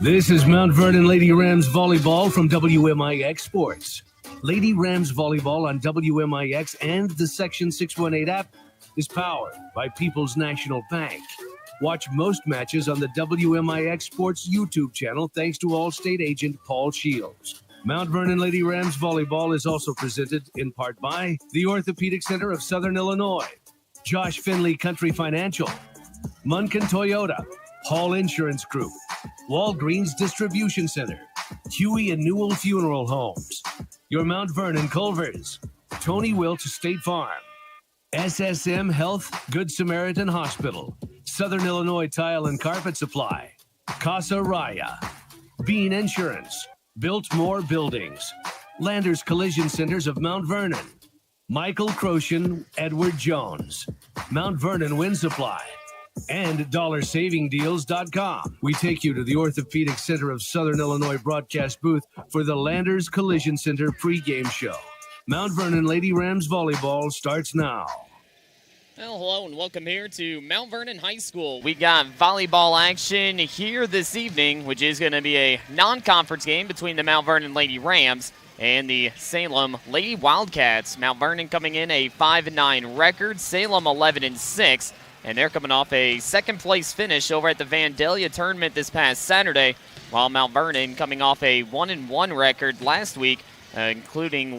This is Mount Vernon Lady Rams Volleyball from WMIX Sports. Lady Rams Volleyball on WMIX and the Section 618 app is powered by People's National Bank. Watch most matches on the WMIX Sports YouTube channel thanks to Allstate agent Paul Shields. Mount Vernon Lady Rams Volleyball is also presented in part by the Orthopedic Center of Southern Illinois, Josh Finley Country Financial, Munkin Toyota, Hall Insurance Group, Walgreens Distribution Center, Huey and Newell Funeral Homes, your Mount Vernon Culvers, Tony Wilt State Farm, SSM Health Good Samaritan Hospital, Southern Illinois Tile and Carpet Supply, Casa Raya, Bean Insurance, Built More Buildings, Landers Collision Centers of Mount Vernon, Michael Croshan, Edward Jones, Mount Vernon Wind Supply, and DollarSavingDeals.com. We take you to the Orthopedic Center of Southern Illinois broadcast booth for the Landers Collision Center pregame show. Mount Vernon Lady Rams Volleyball starts now. Well, hello and welcome here to Mount Vernon High School. We got volleyball action here this evening, which is going to be a non-conference game between the Mount Vernon Lady Rams and the Salem Lady Wildcats. Mount Vernon coming in a 5-9 record, Salem 11-6. And they're coming off a second-place finish over at the Vandalia tournament this past Saturday, while Mount Vernon coming off a 1-1 record last week, including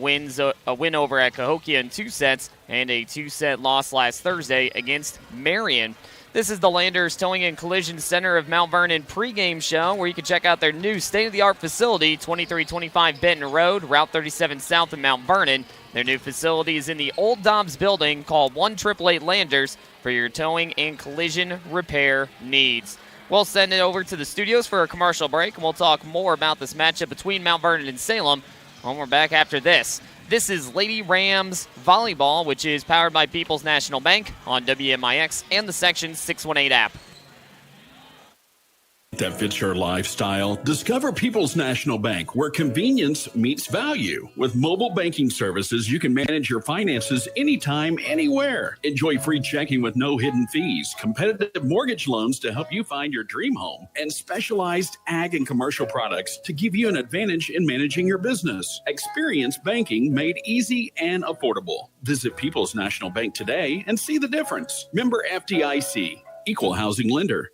a win over at Cahokia in 2 sets and a 2-set loss last Thursday against Marion. This is the Landers Towing and Collision Center of Mount Vernon pregame show, where you can check out their new state-of-the-art facility, 2325 Benton Road, Route 37 South in Mount Vernon. Their new facility is in the Old Dobbs building. Call 1-888 Landers for your towing and collision repair needs. We'll send it over to the studios for a commercial break, and we'll talk more about this matchup between Mount Vernon and Salem when we're back after this. This is Lady Rams Volleyball, which is powered by People's National Bank on WMIX and the Section 618 app. That fits your lifestyle? Discover People's National Bank, where convenience meets value. With mobile banking services, you can manage your finances anytime, anywhere. Enjoy free checking with no hidden fees, competitive mortgage loans to help you find your dream home, and specialized ag and commercial products to give you an advantage in managing your business. Experience banking made easy and affordable. Visit People's National Bank today and see the difference. Member FDIC, Equal Housing Lender.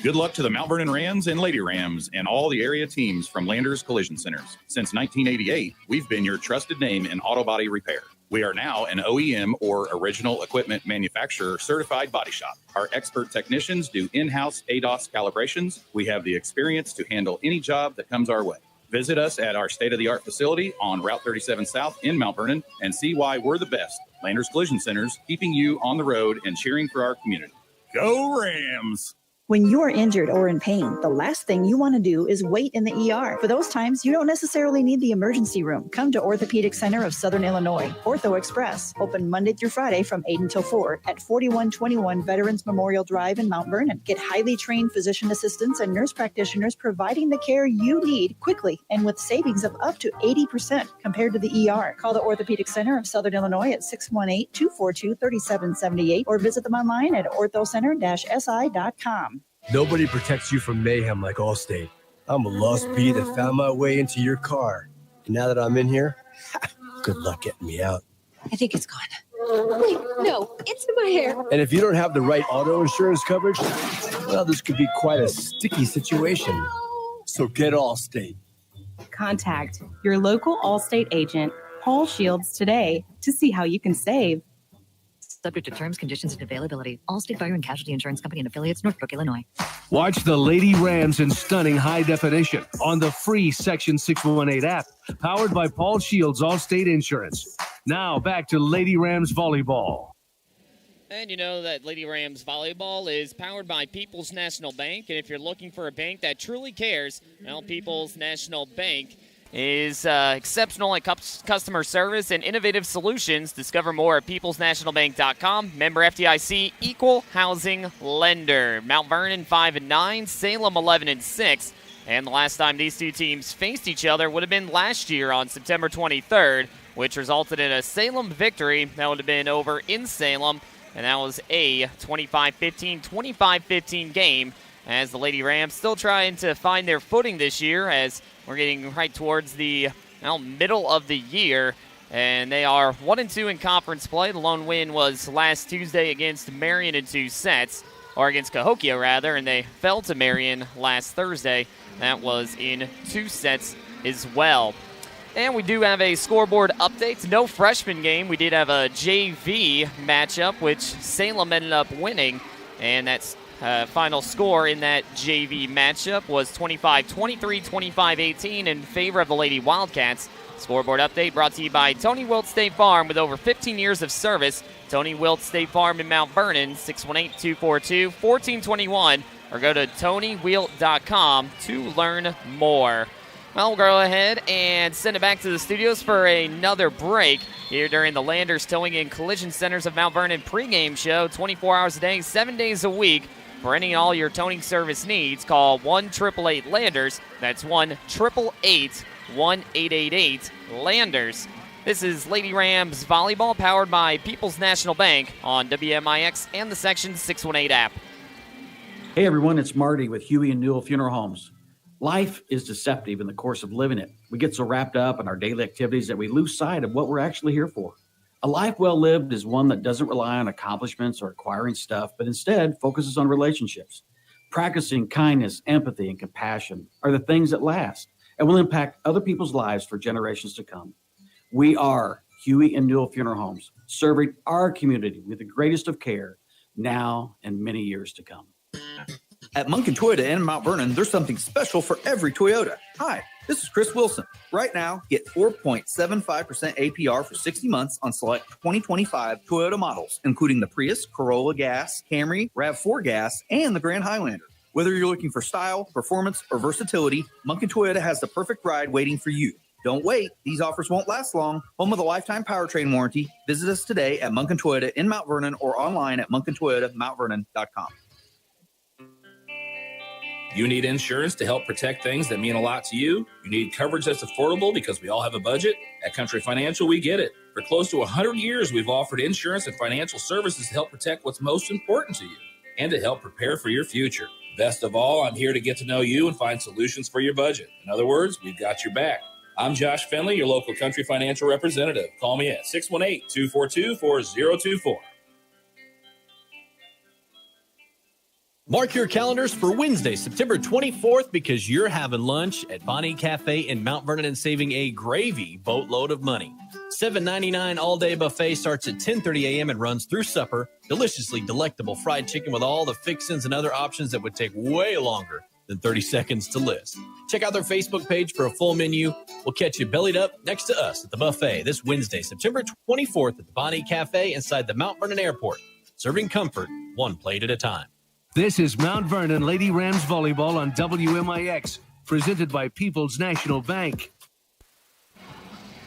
Good luck to the Mount Vernon Rams and Lady Rams and all the area teams from Landers Collision Centers. Since 1988, we've been your trusted name in auto body repair. We are now an OEM or original equipment manufacturer certified body shop. Our expert technicians do in-house ADOS calibrations. We have the experience to handle any job that comes our way. Visit us at our state-of-the-art facility on Route 37 South in Mount Vernon and see why we're the best. Landers Collision Centers, keeping you on the road and cheering for our community. Go Rams! When you are injured or in pain, the last thing you want to do is wait in the ER. For those times, you don't necessarily need the emergency room. Come to Orthopedic Center of Southern Illinois, Ortho Express, open Monday through Friday from 8 until 4 at 4121 Veterans Memorial Drive in Mount Vernon. Get highly trained physician assistants and nurse practitioners providing the care you need quickly and with savings of up to 80% compared to the ER. Call the Orthopedic Center of Southern Illinois at 618-242-3778 or visit them online at orthocenter-si.com. Nobody protects you from mayhem like Allstate. I'm a lost bee that found my way into your car. And now that I'm in here, good luck getting me out. I think it's gone. Wait, no, it's in my hair. And if you don't have the right auto insurance coverage, well, this could be quite a sticky situation. So get Allstate. Contact your local Allstate agent, Paul Shields, today to see how you can save. Subject to terms, conditions, and availability. Allstate Fire and Casualty Insurance Company and affiliates, Northbrook, Illinois. Watch the Lady Rams in stunning high definition on the free Section 618 app, powered by Paul Shields Allstate Insurance. Now back to Lady Rams Volleyball. And you know that Lady Rams Volleyball is powered by People's National Bank. And if you're looking for a bank that truly cares, well, People's National Bank is exceptional at customer service and innovative solutions. Discover more at peoplesnationalbank.com. Member FDIC, Equal Housing Lender. Mount Vernon 5-9, Salem 11-6. And the last time these two teams faced each other would have been last year on September 23rd, which resulted in a Salem victory. That would have been over in Salem, and that was a 25-15 game. as the Lady Rams still trying to find their footing this year as we're getting right towards the middle of the year. And they are 1-2 in conference play. The lone win was last Tuesday against Marion in 2 sets, or against Cahokia rather, and they fell to Marion last Thursday. That was in 2 sets as well. And we do have a scoreboard update. No freshman game. We did have a JV matchup, which Salem ended up winning. And that's final score in that JV matchup was 25-23, 25-18 in favor of the Lady Wildcats. Scoreboard update brought to you by Tony Wilt State Farm with over 15 years of service. Tony Wilt State Farm in Mount Vernon, 618-242-1421, or go to TonyWilt.com to learn more. Well, we'll go ahead and send it back to the studios for another break here during the Landers Towing and Collision Centers of Mount Vernon pregame show, 24 hours a day, 7 days a week. For any and all your towing service needs, call 1-888-LANDERS. That's 1-888-1888-LANDERS. This is Lady Rams Volleyball, powered by People's National Bank on WMIX and the Section 618 app. Hey everyone, it's Marty with Huey and Newell Funeral Homes. Life is deceptive in the course of living it. We get so wrapped up in our daily activities that we lose sight of what we're actually here for. A life well lived is one that doesn't rely on accomplishments or acquiring stuff, but instead focuses on relationships. Practicing kindness, empathy, and compassion are the things that last and will impact other people's lives for generations to come. We are Huey and Newell Funeral Homes, serving our community with the greatest of care now and many years to come. At Munkin Toyota in Mount Vernon, there's something special for every Toyota. Hi, this is Chris Wilson. Right now, get 4.75% APR for 60 months on select 2025 Toyota models, including the Prius, Corolla Gas, Camry, RAV4 Gas, and the Grand Highlander. Whether you're looking for style, performance, or versatility, Munkin Toyota has the perfect ride waiting for you. Don't wait. These offers won't last long. Home of the lifetime powertrain warranty. Visit us today at Munkin Toyota in Mount Vernon or online at munkintoyotamountvernon.com. You need insurance to help protect things that mean a lot to you. You need coverage that's affordable because we all have a budget. At Country Financial, we get it. For close to 100 years, we've offered insurance and financial services to help protect what's most important to you and to help prepare for your future. Best of all, I'm here to get to know you and find solutions for your budget. In other words, we've got your back. I'm Josh Finley, your local Country Financial representative. Call me at 618-242-4024. Mark your calendars for Wednesday, September 24th, because you're having lunch at Bonnie Cafe in Mount Vernon and saving a gravy boatload of money. $7.99 all-day buffet starts at 10:30 a.m. and runs through supper. Deliciously delectable fried chicken with all the fixins and other options that would take way longer than 30 seconds to list. Check out their Facebook page for a full menu. We'll catch you bellied up next to us at the buffet this Wednesday, September 24th at the Bonnie Cafe inside the Mount Vernon Airport, serving comfort one plate at a time. This is Mount Vernon Lady Rams Volleyball on WMIX, presented by People's National Bank.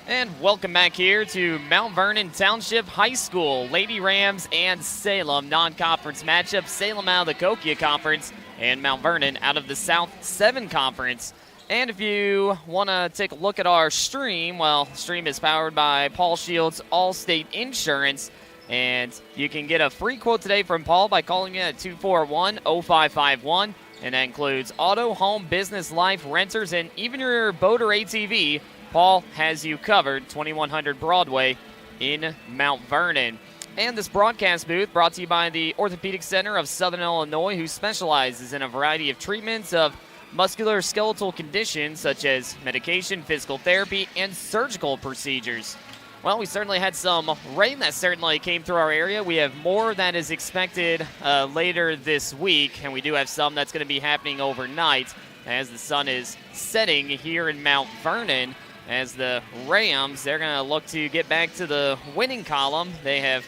And welcome back here to Mount Vernon Township High School. Lady Rams and Salem non-conference matchup. Salem out of the Cahokia Conference and Mount Vernon out of the South 7 Conference. And if you want to take a look at our stream, well, stream is powered by Paul Shields Allstate Insurance. And you can get a free quote today from Paul by calling in at 241-0551. And that includes auto, home, business, life, renters, and even your boat or ATV. Paul has you covered, 2100 Broadway in Mount Vernon. And this broadcast booth brought to you by the Orthopedic Center of Southern Illinois, who specializes in a variety of treatments of musculoskeletal conditions such as medication, physical therapy, and surgical procedures. Well, we certainly had some rain that certainly came through our area. We have more that is expected later this week, and we do have some that's going to be happening overnight as the sun is setting here in Mount Vernon. As the Rams, they're going to look to get back to the winning column. They have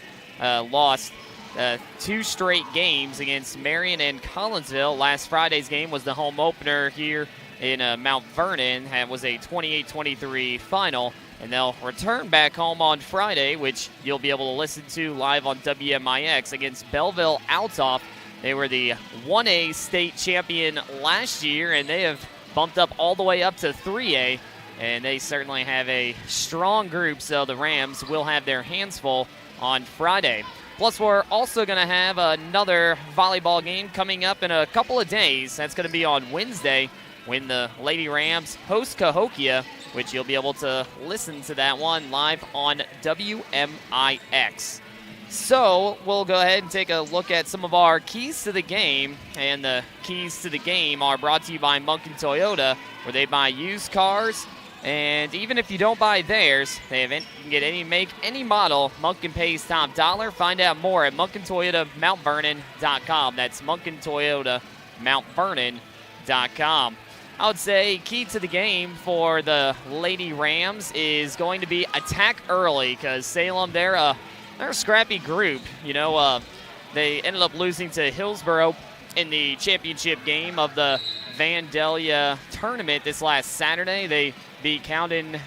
lost 2 straight games against Marion and Collinsville. Last Friday's game was the home opener here in Mount Vernon. It was a 28-23 final. And they'll return back home on Friday, which you'll be able to listen to live on WMIX against Belleville Altoff. They were the 1A state champion last year, and they have bumped up all the way up to 3A. And they certainly have a strong group, so the Rams will have their hands full on Friday. Plus, we're also going to have another volleyball game coming up in a couple of days. That's going to be on Wednesday when the Lady Rams host Cahokia, which you'll be able to listen to that one live on WMIX. So we'll go ahead and take a look at some of our keys to the game. And the keys to the game are brought to you by Munkin Toyota, where they buy used cars. And even if you don't buy theirs, you can get any make, any model. Munkin pays top dollar. Find out more at MunkinToyotaMountVernon.com. That's MunkinToyotaMountVernon.com. I would say key to the game for the Lady Rams is going to be attack early, because Salem, they're a scrappy group. They ended up losing to Hillsboro in the championship game of the Vandalia tournament this last Saturday. They beat Cowden,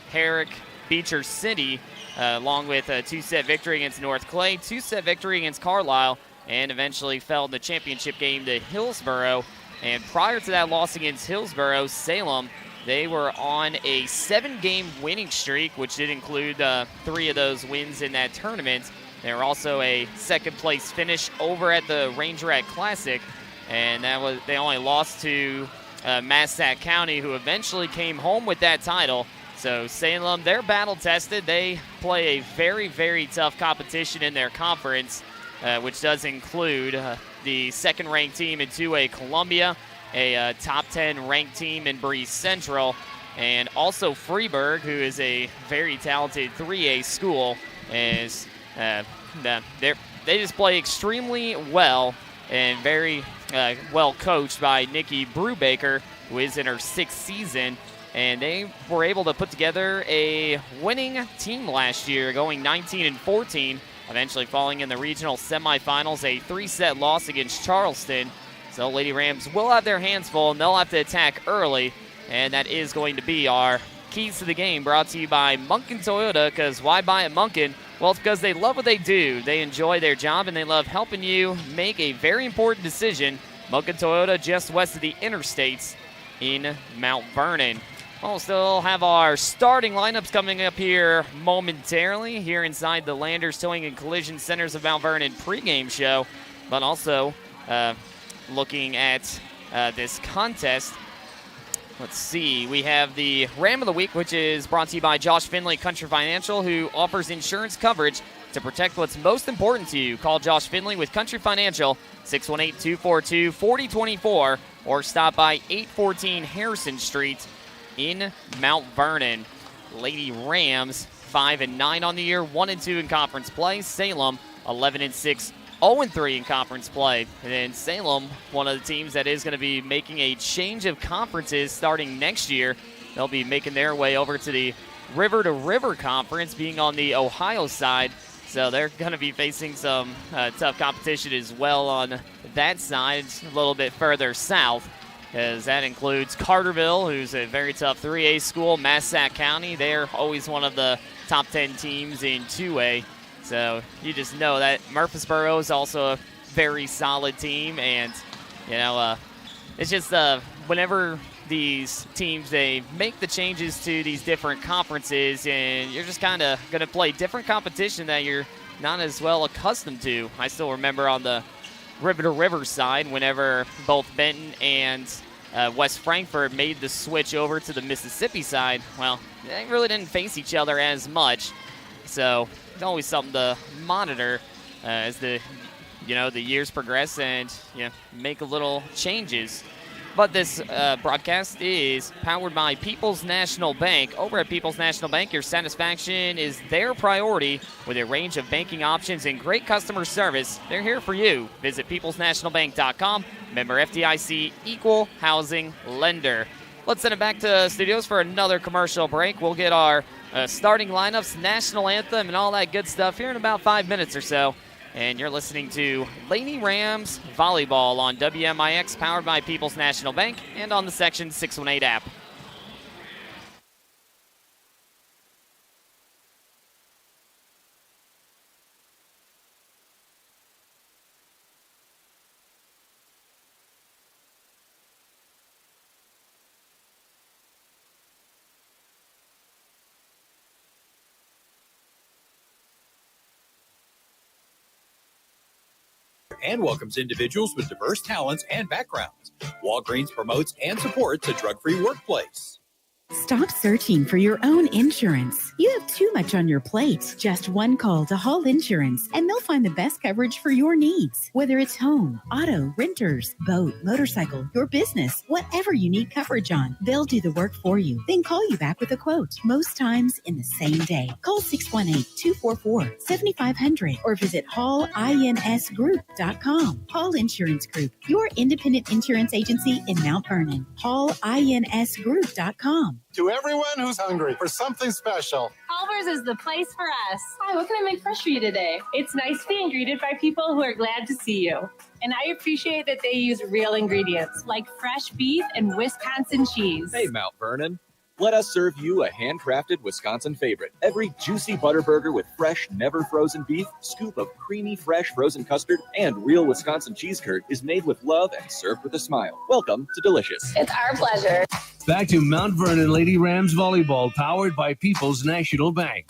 Herrick, Beecher City, along with a 2-set victory against North Clay, 2-set victory against Carlisle, and eventually fell in the championship game to Hillsboro. And prior to that loss against Hillsboro, Salem, they were on a 7-game winning streak, which did include 3 of those wins in that tournament. They were also a second-place finish over at the Rangerette Classic, and they only lost to Massac County, who eventually came home with that title. So Salem, they're battle-tested. They play a very, very tough competition in their conference, which does include the second-ranked team in 2A Columbia, a top 10 ranked team in Breeze Central, and also Freeburg, who is a very talented 3A school. They just play extremely well and very well coached by Nikki Brubaker, who is in her 6th season. And they were able to put together a winning team last year, going 19-14, eventually falling in the regional semifinals, a 3-set loss against Charleston. So Lady Rams will have their hands full, and they'll have to attack early. And that is going to be our keys to the game, brought to you by Munkin Toyota, because why buy at Munkin? Well, it's because they love what they do. They enjoy their job, and they love helping you make a very important decision. Munkin Toyota, just west of the interstates in Mount Vernon. We'll still have our starting lineups coming up here momentarily here inside the Landers Towing and Collision Centers of Mount Vernon pregame show, but also looking at this contest. Let's see. We have the Ram of the Week, which is brought to you by Josh Finley Country Financial, who offers insurance coverage to protect what's most important to you. Call Josh Finley with Country Financial, 618-242-4024, or stop by 814 Harrison Street in Mount Vernon. Lady Rams 5-9 on the year, 1-2 in conference play. Salem 11-6, 0-3 in conference play. And then Salem, one of the teams that is going to be making a change of conferences starting next year. They'll be making their way over to the River to River Conference, being on the Ohio side. So they're going to be facing some tough competition as well on that side, a little bit further south, because that includes Carterville, who's a very tough 3A school. Massac County, they're always one of the top 10 teams in 2A. So you just know that Murfreesboro is also a very solid team. And, it's just whenever these teams, they make the changes to these different conferences, and you're just kind of going to play different competition that you're not as well accustomed to. I still remember on the River to River side, whenever both Benton and West Frankfort made the switch over to the Mississippi side, well, they really didn't face each other as much. So it's always something to monitor as the years progress and make a little changes. But this broadcast is powered by People's National Bank. Over at People's National Bank, your satisfaction is their priority with a range of banking options and great customer service. They're here for you. Visit peoplesnationalbank.com. Member FDIC, equal housing lender. Let's send it back to studios for another commercial break. We'll get our starting lineups, national anthem, and all that good stuff here in about 5 minutes or so. And you're listening to Lady Rams Volleyball on WMIX, powered by People's National Bank, and on the Section 618 app. and welcomes individuals with diverse talents and backgrounds. Walgreens promotes and supports a drug-free workplace. Stop searching for your own insurance. You have too much on your plate. Just one call to Hall Insurance, and they'll find the best coverage for your needs. Whether it's home, auto, renters, boat, motorcycle, your business, whatever you need coverage on, they'll do the work for you. Then call you back with a quote, most times in the same day. Call 618-244-7500 or visit hallinsgroup.com. Hall Insurance Group, your independent insurance agency in Mount Vernon. hallinsgroup.com. To everyone who's hungry for something special, Culver's is the place for us. Hi, what can I make fresh for you today? It's nice being greeted by people who are glad to see you. And I appreciate that they use real ingredients like fresh beef and Wisconsin cheese. Hey, Mount Vernon. Let us serve you a handcrafted Wisconsin favorite. Every juicy butter burger with fresh, never frozen beef, scoop of creamy, fresh frozen custard, and real Wisconsin cheese curd is made with love and served with a smile. Welcome to Delicious. It's our pleasure. Back to Mount Vernon Lady Rams volleyball, powered by People's National Bank.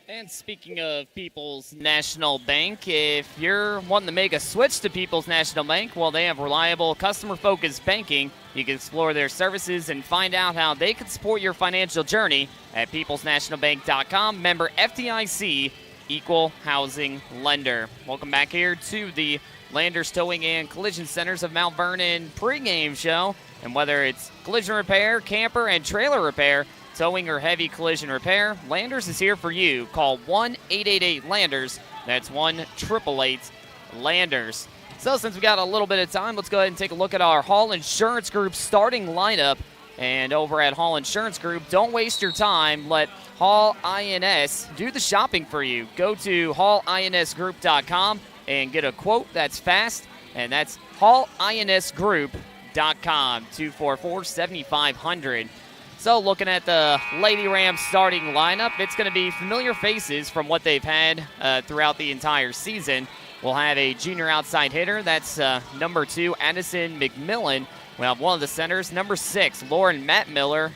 And speaking of People's National Bank, if you're wanting to make a switch to People's National Bank, well, they have reliable, customer-focused banking. You can explore their services and find out how they can support your financial journey at peoplesnationalbank.com. Member FDIC, equal housing lender. Welcome back here to the Landers Towing and Collision Centers of Mount Vernon pregame show. And whether it's collision repair, camper, and trailer repair, towing or heavy collision repair, Landers is here for you. Call 1-888-LANDERS. That's 1-888-LANDERS. So since we got a little bit of time, let's go ahead and take a look at our Hall Insurance Group starting lineup. And over at Hall Insurance Group, don't waste your time. Let Hall INS do the shopping for you. Go to hallinsgroup.com and get a quote that's fast, and that's hallinsgroup.com, 244-7500. So looking at the Lady Rams starting lineup, it's going to be familiar faces from what they've had throughout the entire season. We'll have a junior outside hitter. That's number 2, Addison McMillan. We'll have one of the centers, number 6, Lauren Matt Miller.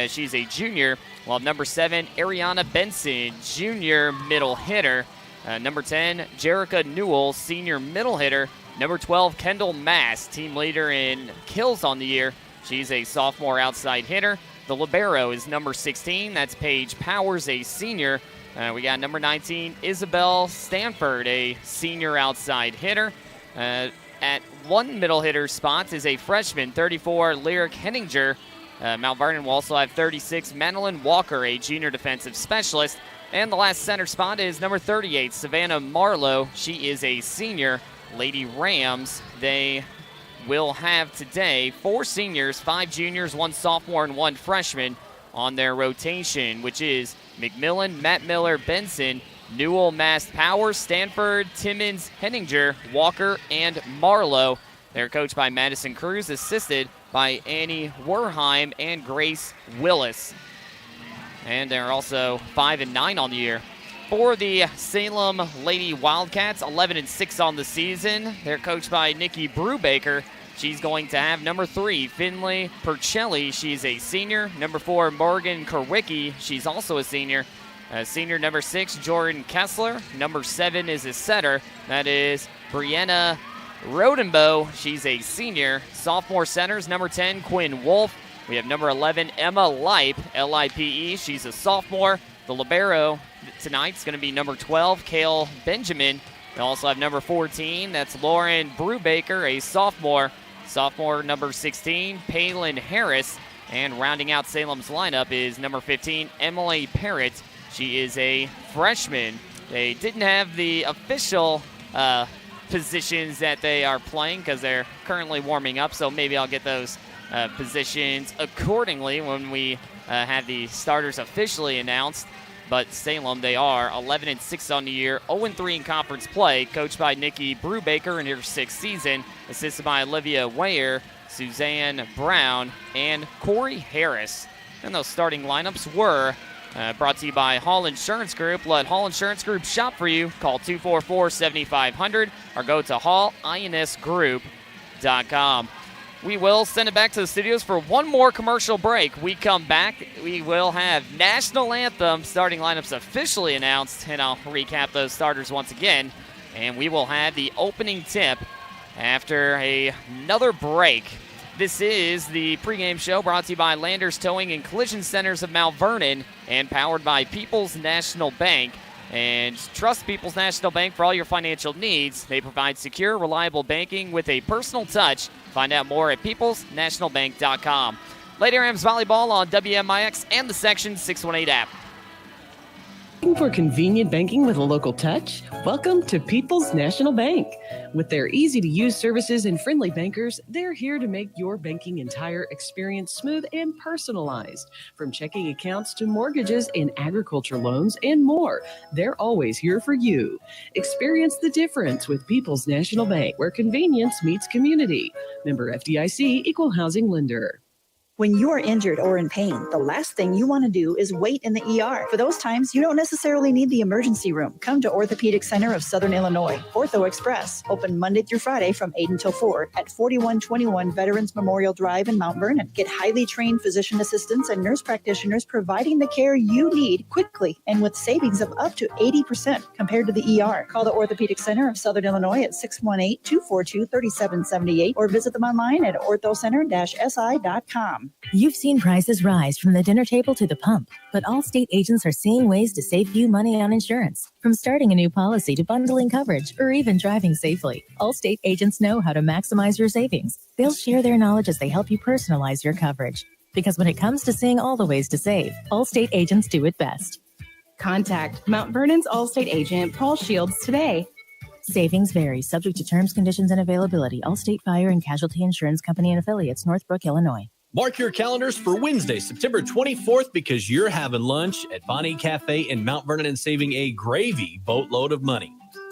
She's a junior. We'll have number 7, Ariana Benson, junior middle hitter. Number 10, Jerica Newell, senior middle hitter. Number 12, Kendall Mass, team leader in kills on the year. She's a sophomore outside hitter. The libero is number 16. That's Paige Powers, a senior. We got number 19, Isabel Stanford, a senior outside hitter. At one middle hitter spot is a freshman, 34, Lyric Henninger. Mount Vernon will also have 36, Madeline Walker, a junior defensive specialist. And the last center spot is number 38, Savannah Marlowe. She is a senior. Lady Rams, they will have today 4 seniors, 5 juniors, 1 sophomore, and 1 freshman on their rotation, which is McMillan, Matt Miller, Benson, Newell, Mast, Powers, Stanford, Timmons, Henninger, Walker, and Marlowe. They're coached by Madison Cruz, assisted by Annie Werheim and Grace Willis. And they're also 5-9 on the year. For the Salem Lady Wildcats, 11-6 on the season. They're coached by Nikki Brubaker. She's going to have number 3, Finley Percelli. She's a senior. Number 4, Morgan Kerwicki. She's also a senior. Senior number 6, Jordan Kessler. Number 7 is a setter. That is Brianna Rodenbow. She's a senior. Sophomore centers, number 10, Quinn Wolf. We have number 11, Emma Lipe, L-I-P-E. She's a sophomore. The libero tonight's going to be number 12, Kale Benjamin. We also have number 14. That's Lauren Brubaker, a sophomore. Sophomore number 16, Palin Harris. And rounding out Salem's lineup is number 15, Emily Parrott. She is a freshman. They didn't have the official positions that they are playing because they're currently warming up, so maybe I'll get those positions accordingly when we have the starters officially announced. But Salem, they are 11-6 on the year, 0-3 in conference play, coached by Nikki Brubaker in her 6th season, assisted by Olivia Weyer, Suzanne Brown, and Corey Harris. And those starting lineups were brought to you by Hall Insurance Group. Let Hall Insurance Group shop for you. Call 244-7500 or go to hallinsgroup.com. We will send it back to the studios for one more commercial break. We come back, we will have National Anthem starting lineups officially announced, and I'll recap those starters once again and we will have the opening tip after another break. This is the pregame show brought to you by Landers Towing and Collision Centers of Mount Vernon and powered by People's National Bank. And trust People's National Bank for all your financial needs. They provide secure, reliable banking with a personal touch. Find out more at peoplesnationalbank.com. Lady Rams Volleyball on WMIX and the Section 618 app. Looking for convenient banking with a local touch? Welcome to People's National Bank. With their easy-to-use services and friendly bankers, they're here to make your banking entire experience smooth and personalized. From checking accounts to mortgages and agriculture loans and more, they're always here for you. Experience the difference with People's National Bank, where convenience meets community. Member FDIC, Equal Housing Lender. When you are injured or in pain, the last thing you want to do is wait in the ER. For those times, you don't necessarily need the emergency room. Come to Orthopedic Center of Southern Illinois, Ortho Express, open Monday through Friday from 8 until 4 at 4121 Veterans Memorial Drive in Mount Vernon. Get highly trained physician assistants and nurse practitioners providing the care you need quickly and with savings of up to 80% compared to the ER. Call the Orthopedic Center of Southern Illinois at 618-242-3778 or visit them online at orthocenter-si.com. You've seen prices rise from the dinner table to the pump, but Allstate agents are seeing ways to save you money on insurance. From starting a new policy to bundling coverage or even driving safely, Allstate agents know how to maximize your savings. They'll share their knowledge as they help you personalize your coverage. Because when it comes to seeing all the ways to save, Allstate agents do it best. Contact Mount Vernon's Allstate agent, Paul Shields, today. Savings vary, subject to terms, conditions, and availability. Allstate Fire and Casualty Insurance Company and Affiliates, Northbrook, Illinois. Mark your calendars for Wednesday, September 24th, because you're having lunch at Bonnie Cafe in Mount Vernon and saving a gravy boatload of money.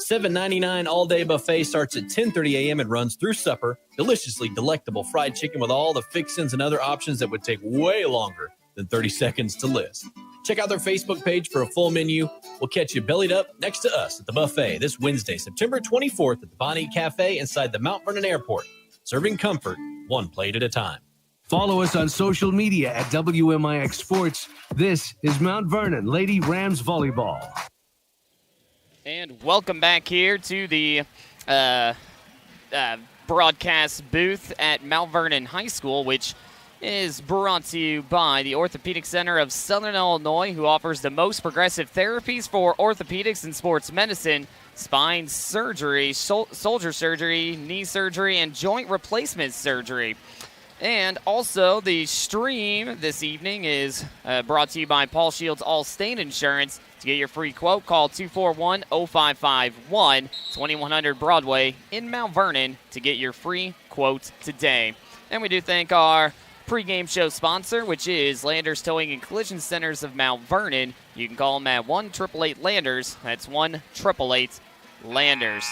$7.99 all-day buffet starts at 10:30 a.m. and runs through supper. Deliciously delectable fried chicken with all the fixins and other options that would take way longer than 30 seconds to list. Check out their Facebook page for a full menu. We'll catch you bellied up next to us at the buffet this Wednesday, September 24th at the Bonnie Cafe inside the Mount Vernon Airport, serving comfort one plate at a time. Follow us on social media at WMIX Sports. This is Mount Vernon Lady Rams Volleyball. And welcome back here to the broadcast booth at Mount Vernon High School, which is brought to you by the Orthopedic Center of Southern Illinois, who offers the most progressive therapies for orthopedics and sports medicine, spine surgery, shoulder surgery, knee surgery, and joint replacement surgery. And also, the stream this evening is brought to you by Paul Shields Allstate Insurance. To get your free quote, call 241-0551, 2100 Broadway in Mount Vernon to get your free quote today. And we do thank our pregame show sponsor, which is Landers Towing and Collision Centers of Mount Vernon. You can call them at 1-888-LANDERS. That's 1-888-LANDERS.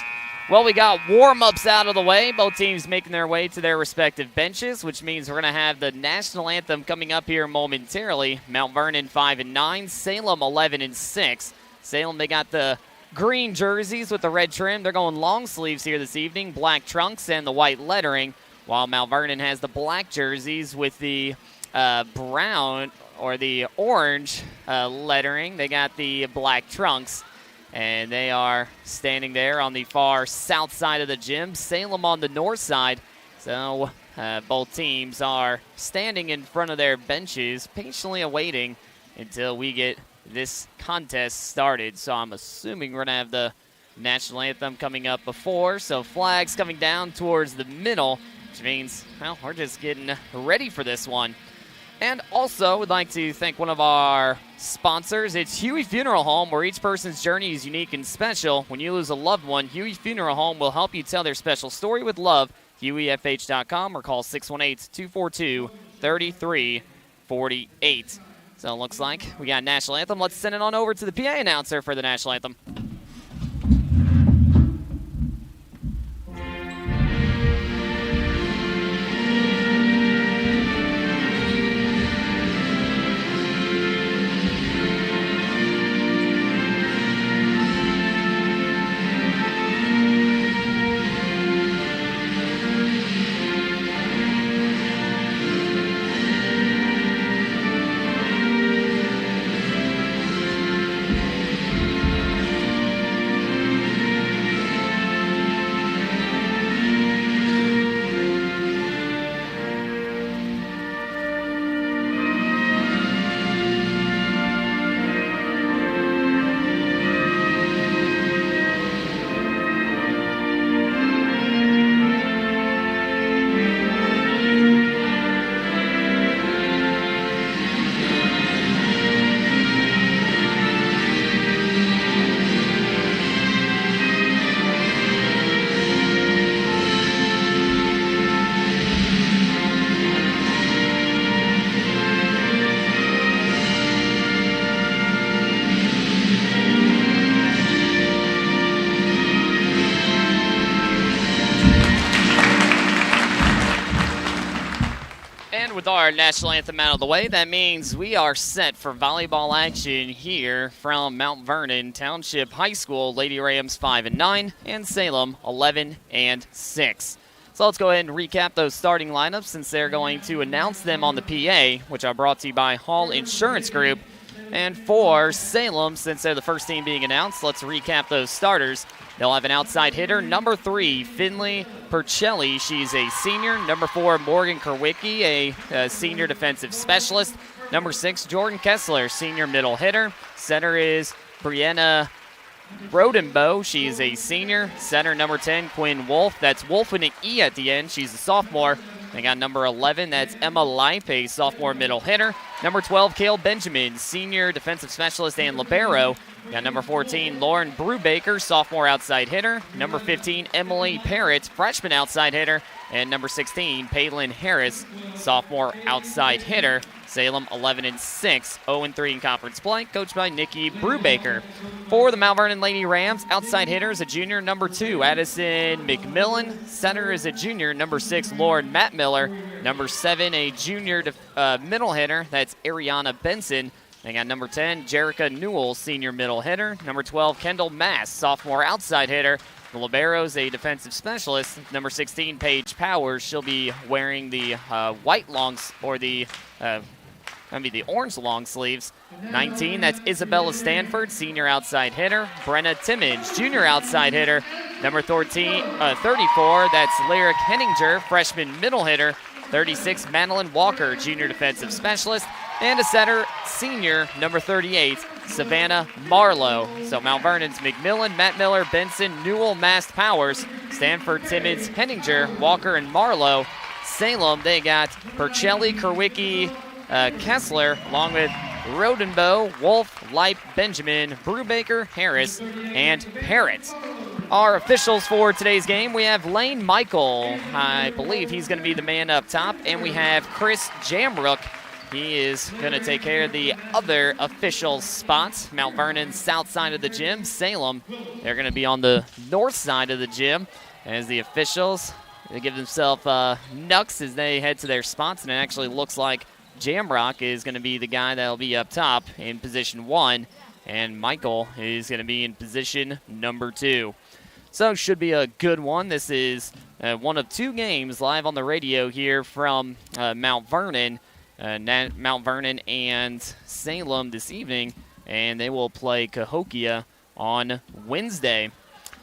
Well, we got warm-ups out of the way. Both teams making their way to their respective benches, which means we're going to have the national anthem coming up here momentarily. Mount Vernon 5-9, Salem 11-6. Salem, they got the green jerseys with the red trim. They're going long sleeves here this evening, black trunks and the white lettering, while Mount Vernon has the black jerseys with the brown or the orange lettering. They got the black trunks. And they are standing there on the far south side of the gym, Salem on the north side. So both teams are standing in front of their benches, patiently awaiting until we get this contest started. So I'm assuming we're going to have the national anthem coming up before. So flags coming down towards the middle, which means, well, we're just getting ready for this one. And also, we'd like to thank one of our sponsors. It's Huey Funeral Home, where each person's journey is unique and special. When you lose a loved one, Huey Funeral Home will help you tell their special story with love. HueyFH.com or call 618-242-3348. So it looks like we got national anthem. Let's send it on over to the PA announcer for the national anthem. And with our national anthem out of the way, that means we are set for volleyball action here from Mount Vernon Township High School. Lady Rams 5-9 and Salem 11-6. So let's go ahead and recap those starting lineups since they're going to announce them on the PA, which are brought to you by Hall Insurance Group. And for Salem, since they're the first team being announced, let's recap those starters. They'll have an outside hitter, number 3, Finley Percelli. She's a senior. Number 4, Morgan Kerwicki, a senior defensive specialist. Number 6, Jordan Kessler, senior middle hitter. Center is Brianna Rodenbow. She's a senior. Center number 10, Quinn Wolf. That's Wolf with an E at the end. She's a sophomore. They got number 11, that's Emma Lipe, a sophomore middle hitter. Number 12, Kale Benjamin, senior defensive specialist and libero. Got number 14, Lauren Brubaker, sophomore outside hitter. Number 15, Emily Parrott, freshman outside hitter. And number 16, Paylin Harris, sophomore outside hitter. Salem 11-6, 0-3 in conference play, coached by Nikki Brubaker. For the Mount Vernon Lady Rams, outside hitter is a junior, number 2, Addison McMillan. Center is a junior, number 6, Lauren Matt Miller. Number 7, a junior middle hitter, that's Ariana Benson. They got number 10, Jerica Newell, senior middle hitter. Number 12, Kendall Mass, sophomore outside hitter. The libero's a defensive specialist. Number 16, Paige Powers. She'll be wearing the white longs, or the orange long sleeves. 19, that's Isabella Stanford, senior outside hitter. Brenna Timmons, junior outside hitter. Number 34, that's Lyric Henninger, freshman middle hitter. 36, Madeline Walker, junior defensive specialist. And a center, senior, number 38, Savannah Marlowe. So Mount Vernon's McMillan, Matt Miller, Benson, Newell, Mast, Powers, Stanford, Timmons, Henninger, Walker, and Marlowe. Salem, they got Percelli, Kerwicki, Kessler, along with Rodenbow, Wolf, Lipe, Benjamin, Brubaker, Harris, and Parrott. Our officials for today's game, we have Lane Michael. I believe he's going to be the man up top. And we have Chris Jamrook. He is going to take care of the other official spots. Mount Vernon's south side of the gym. Salem, they're going to be on the north side of the gym as the officials, they give themselves knucks as they head to their spots. And it actually looks like Jamrock is going to be the guy that will be up top in position 1. And Michael is going to be in position number 2. So should be a good one. This is one of 2 games live on the radio here from Mount Vernon. Mount Vernon and Salem this evening, and they will play Cahokia on Wednesday.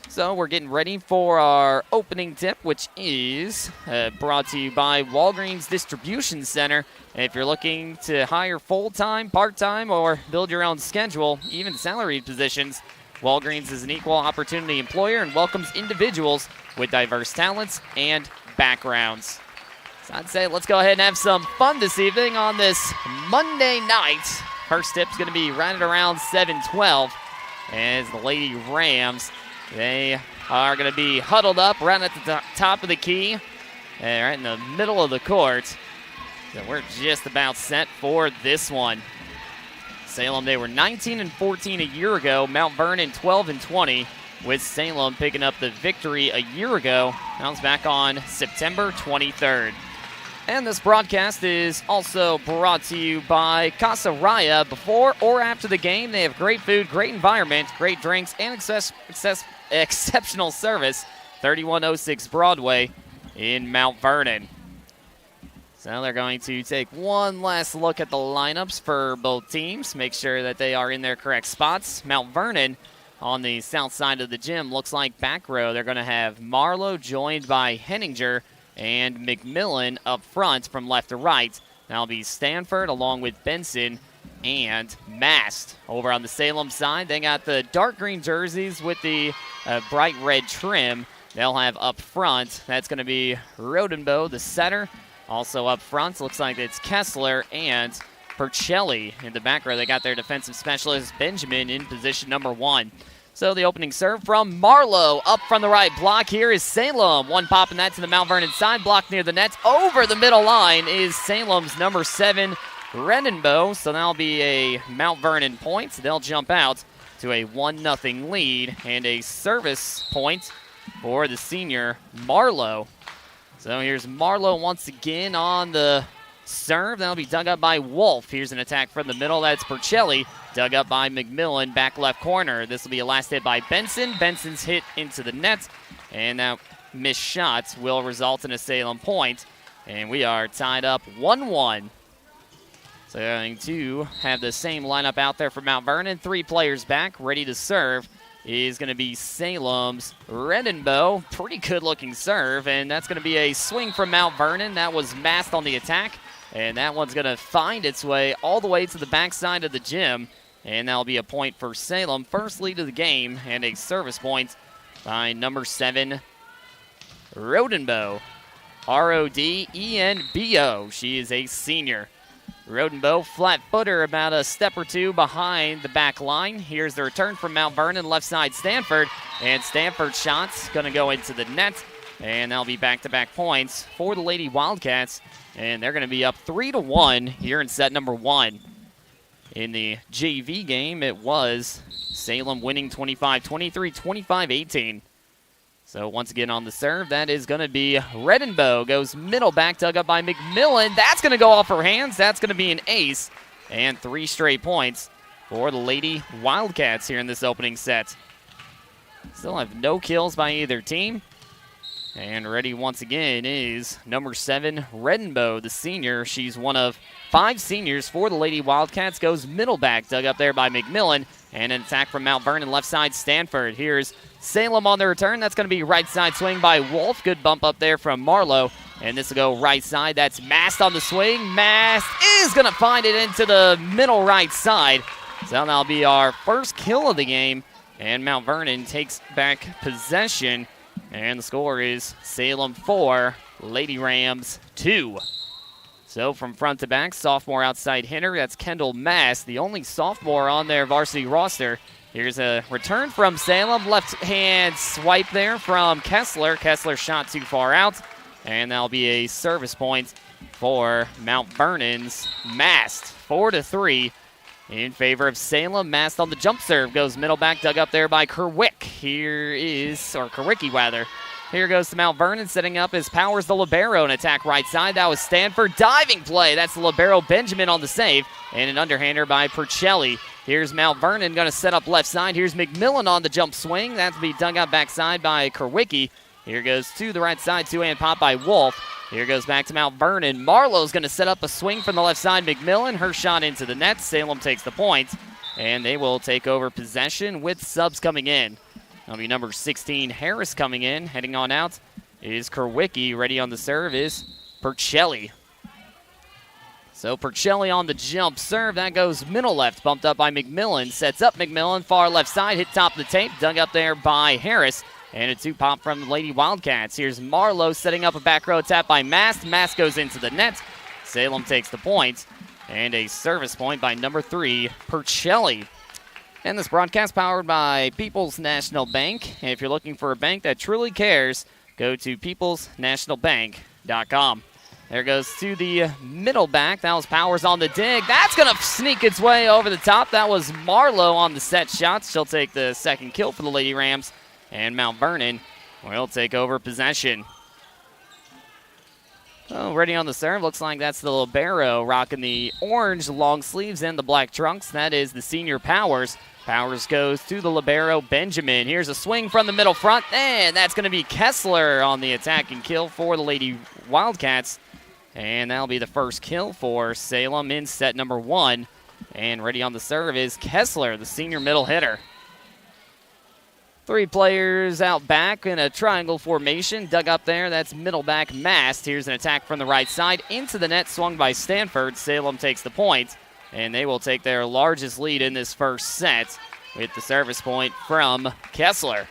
So we're getting ready for our opening tip, which is brought to you by Walgreens Distribution Center. And if you're looking to hire full-time, part-time, or build your own schedule, even salaried positions, Walgreens is an equal opportunity employer and welcomes individuals with diverse talents and backgrounds. So I'd say let's go ahead and have some fun this evening on this Monday night. First tip's going to be right at around 7:12 as the Lady Rams, they are going to be huddled up right at the top of the key, right in the middle of the court. So we're just about set for this one. Salem, they were 19-14 a year ago. Mount Vernon 12-20. With Salem picking up the victory a year ago. That was back on September 23rd. And this broadcast is also brought to you by Casa Raya. Before or after the game, they have great food, great environment, great drinks, and exceptional service. 3106 Broadway in Mount Vernon. So they're going to take one last look at the lineups for both teams. Make sure that they are in their correct spots. Mount Vernon on the south side of the gym looks like back row. They're going to have Marlowe joined by Henninger and McMillan up front from left to right. That'll be Stanford along with Benson and Mast. Over on the Salem side, they got the dark green jerseys with the bright red trim. They'll have up front, that's going to be Rodenbow, the setter. Also up front, looks like it's Kessler and Percelli. In the back row, they got their defensive specialist, Benjamin, in position number 1. So the opening serve from Marlowe. Up from the right block here is Salem. One popping that to the Mount Vernon side block near the net. Over the middle line is Salem's number 7, Renenbow. So that'll be a Mount Vernon point. They'll jump out to a 1-0 lead and a service point for the senior Marlowe. So here's Marlowe once again on the serve. That'll be dug up by Wolf. Here's an attack from the middle. That's Percelli. Dug up by McMillan, back left corner. This will be a last hit by Benson. Benson's hit into the net, and that missed shot will result in a Salem point. And we are tied up 1-1. So going to have the same lineup out there for Mount Vernon. 3 players back, ready to serve is going to be Salem's Redenbow. Pretty good-looking serve, and that's going to be a swing from Mount Vernon. That was masked on the attack, and that one's going to find its way all the way to the backside of the gym, and that'll be a point for Salem. First lead of the game, and a service point by number 7, Rodenbow. Rodenbo. She is a senior. Rodenbow, flat footer, about a step or two behind the back line. Here's the return from Mount Vernon, left side Stanford. And Stanford's shot's going to go into the net. And that'll be back-to-back points for the Lady Wildcats. And they're going to be up 3-1 here in set number 1. In the JV game, it was Salem winning 25-23, 25-18. So once again on the serve, that is going to be Redenbow. Goes middle back, dug up by McMillan. That's going to go off her hands. That's going to be an ace. And 3 straight points for the Lady Wildcats here in this opening set. Still have no kills by either team. And ready once again is number 7, Redenbow, the senior. She's one of 5 seniors for the Lady Wildcats. Goes middle back, dug up there by McMillan. And an attack from Mount Vernon, left side Stanford. Here's Salem on the return. That's going to be right side swing by Wolf. Good bump up there from Marlowe. And this will go right side. That's Mast on the swing. Mast is going to find it into the middle right side. So that'll be our first kill of the game. And Mount Vernon takes back possession. And the score is Salem 4, Lady Rams 2. So from front to back, sophomore outside hitter. That's Kendall Mast, the only sophomore on their varsity roster. Here's a return from Salem. Left-hand swipe there from Kessler. Kessler shot too far out. And that'll be a service point for Mount Vernon's Mast. 4-3 in favor of Salem. Mast on the jump serve. Goes middle back, dug up there by Kerwick. Kerwicki rather. Here goes to Mount Vernon, setting up his Powers the libero and attack right side. That was Stanford. Diving play. That's the libero Benjamin on the save. And an underhander by Percelli. Here's Mount Vernon going to set up left side. Here's McMillan on the jump swing. That'll be dug out backside by Kerwicki. Here goes to the right side. Two-hand pop by Wolf. Here goes back to Mount Vernon. Marlowe's going to set up a swing from the left side. McMillan, her shot into the net. Salem takes the point. And they will take over possession with subs coming in. That'll be number 16, Harris, coming in. Heading on out is Kerwicki. Ready on the serve is Percelli. So Percelli on the jump serve. That goes middle left. Bumped up by McMillan. Sets up McMillan. Far left side. Hit top of the tape. Dug up there by Harris. And a 2-pop from the Lady Wildcats. Here's Marlowe setting up a back row tap by Mast. Mast goes into the net. Salem takes the point. And a service point by number 3, Percelli. And this broadcast powered by People's National Bank. And if you're looking for a bank that truly cares, go to peoplesnationalbank.com. There goes to the middle back. That was Powers on the dig. That's going to sneak its way over the top. That was Marlowe on the set shots. She'll take the second kill for the Lady Rams. And Mount Vernon will take over possession. Oh, ready on the serve. Looks like that's the libero rocking the orange long sleeves and the black trunks. That is the senior Powers. Powers goes to the libero Benjamin. Here's a swing from the middle front. And that's going to be Kessler on the attack and kill for the Lady Wildcats. And that'll be the first kill for Salem in set number 1. And ready on the serve is Kessler, the senior middle hitter. 3 players out back in a triangle formation. Dug up there. That's middle back Mast. Here's an attack from the right side. Into the net, swung by Stanford. Salem takes the point. And they will take their largest lead in this first set with the service point from Kessler.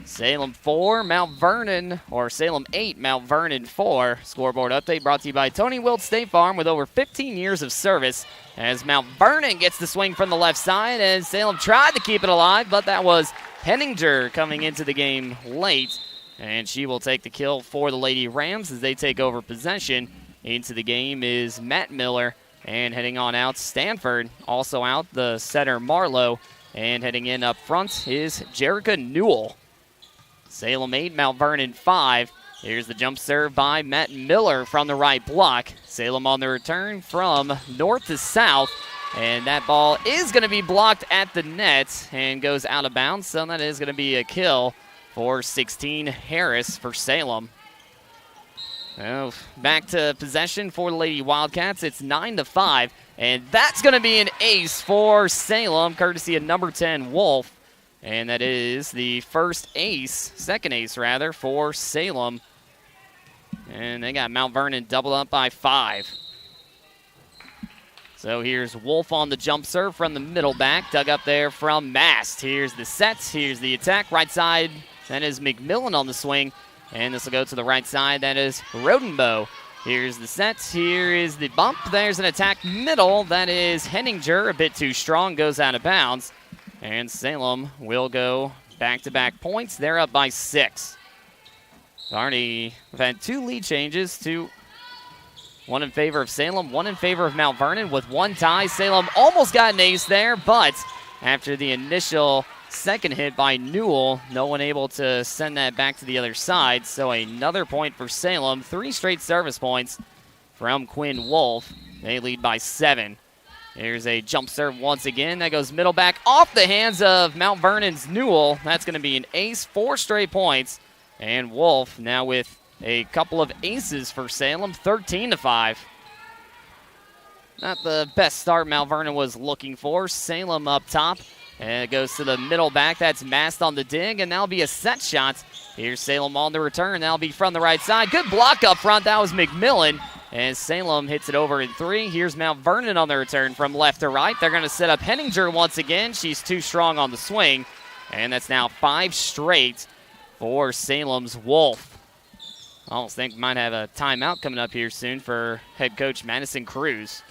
Salem 4, Mount Vernon, or Salem 8, Mount Vernon 4. Scoreboard update brought to you by Tony Wilt State Farm with over 15 years of service. As Mount Vernon gets the swing from the left side, and Salem tried to keep it alive, but that was Henninger coming into the game late. And she will take the kill for the Lady Rams as they take over possession. Into the game is Matt Miller. And heading on out, Stanford. Also out, the setter Marlowe. And heading in up front is Jerica Newell. Salem 8, Mount Vernon 5. Here's the jump serve by Matt Miller from the right block. Salem on the return from north to south. And that ball is going to be blocked at the net and goes out of bounds. So that is going to be a kill for 16 Harris for Salem. Well, back to possession for the Lady Wildcats. It's 9-5. And that's going to be an ace for Salem, courtesy of number 10, Wolf. And that is the second ace rather, for Salem. And they got Mount Vernon doubled up by 5. So here's Wolf on the jump serve from the middle back, dug up there from Mast. Here's the set, here's the attack. Right side, that is McMillan on the swing. And this will go to the right side, that is Rodenbow. Here's the set, here is the bump. There's an attack middle, that is Henninger, a bit too strong, goes out of bounds. And Salem will go back-to-back points. They're up by 6. We've had 2 lead changes, one in favor of Salem, one in favor of Mount Vernon with 1 tie. Salem almost got an ace there, but after the initial second hit by Newell, no one able to send that back to the other side. So another point for Salem. 3 straight service points from Quinn Wolf. They lead by 7. Here's a jump serve once again. That goes middle back off the hands of Mount Vernon's Newell. That's going to be an ace, 4 straight points. And Wolf now with a couple of aces for Salem, 13-5. Not the best start Mount Vernon was looking for. Salem up top. And it goes to the middle back. That's Mast on the dig, and that'll be a set shot. Here's Salem on the return. That'll be from the right side. Good block up front. That was McMillan. And Salem hits it over in 3. Here's Mount Vernon on the return from left to right. They're going to set up Henninger once again. She's too strong on the swing. And that's now 5 straight for Salem's Wolf. I almost think we might have a timeout coming up here soon for head coach Madison Cruz.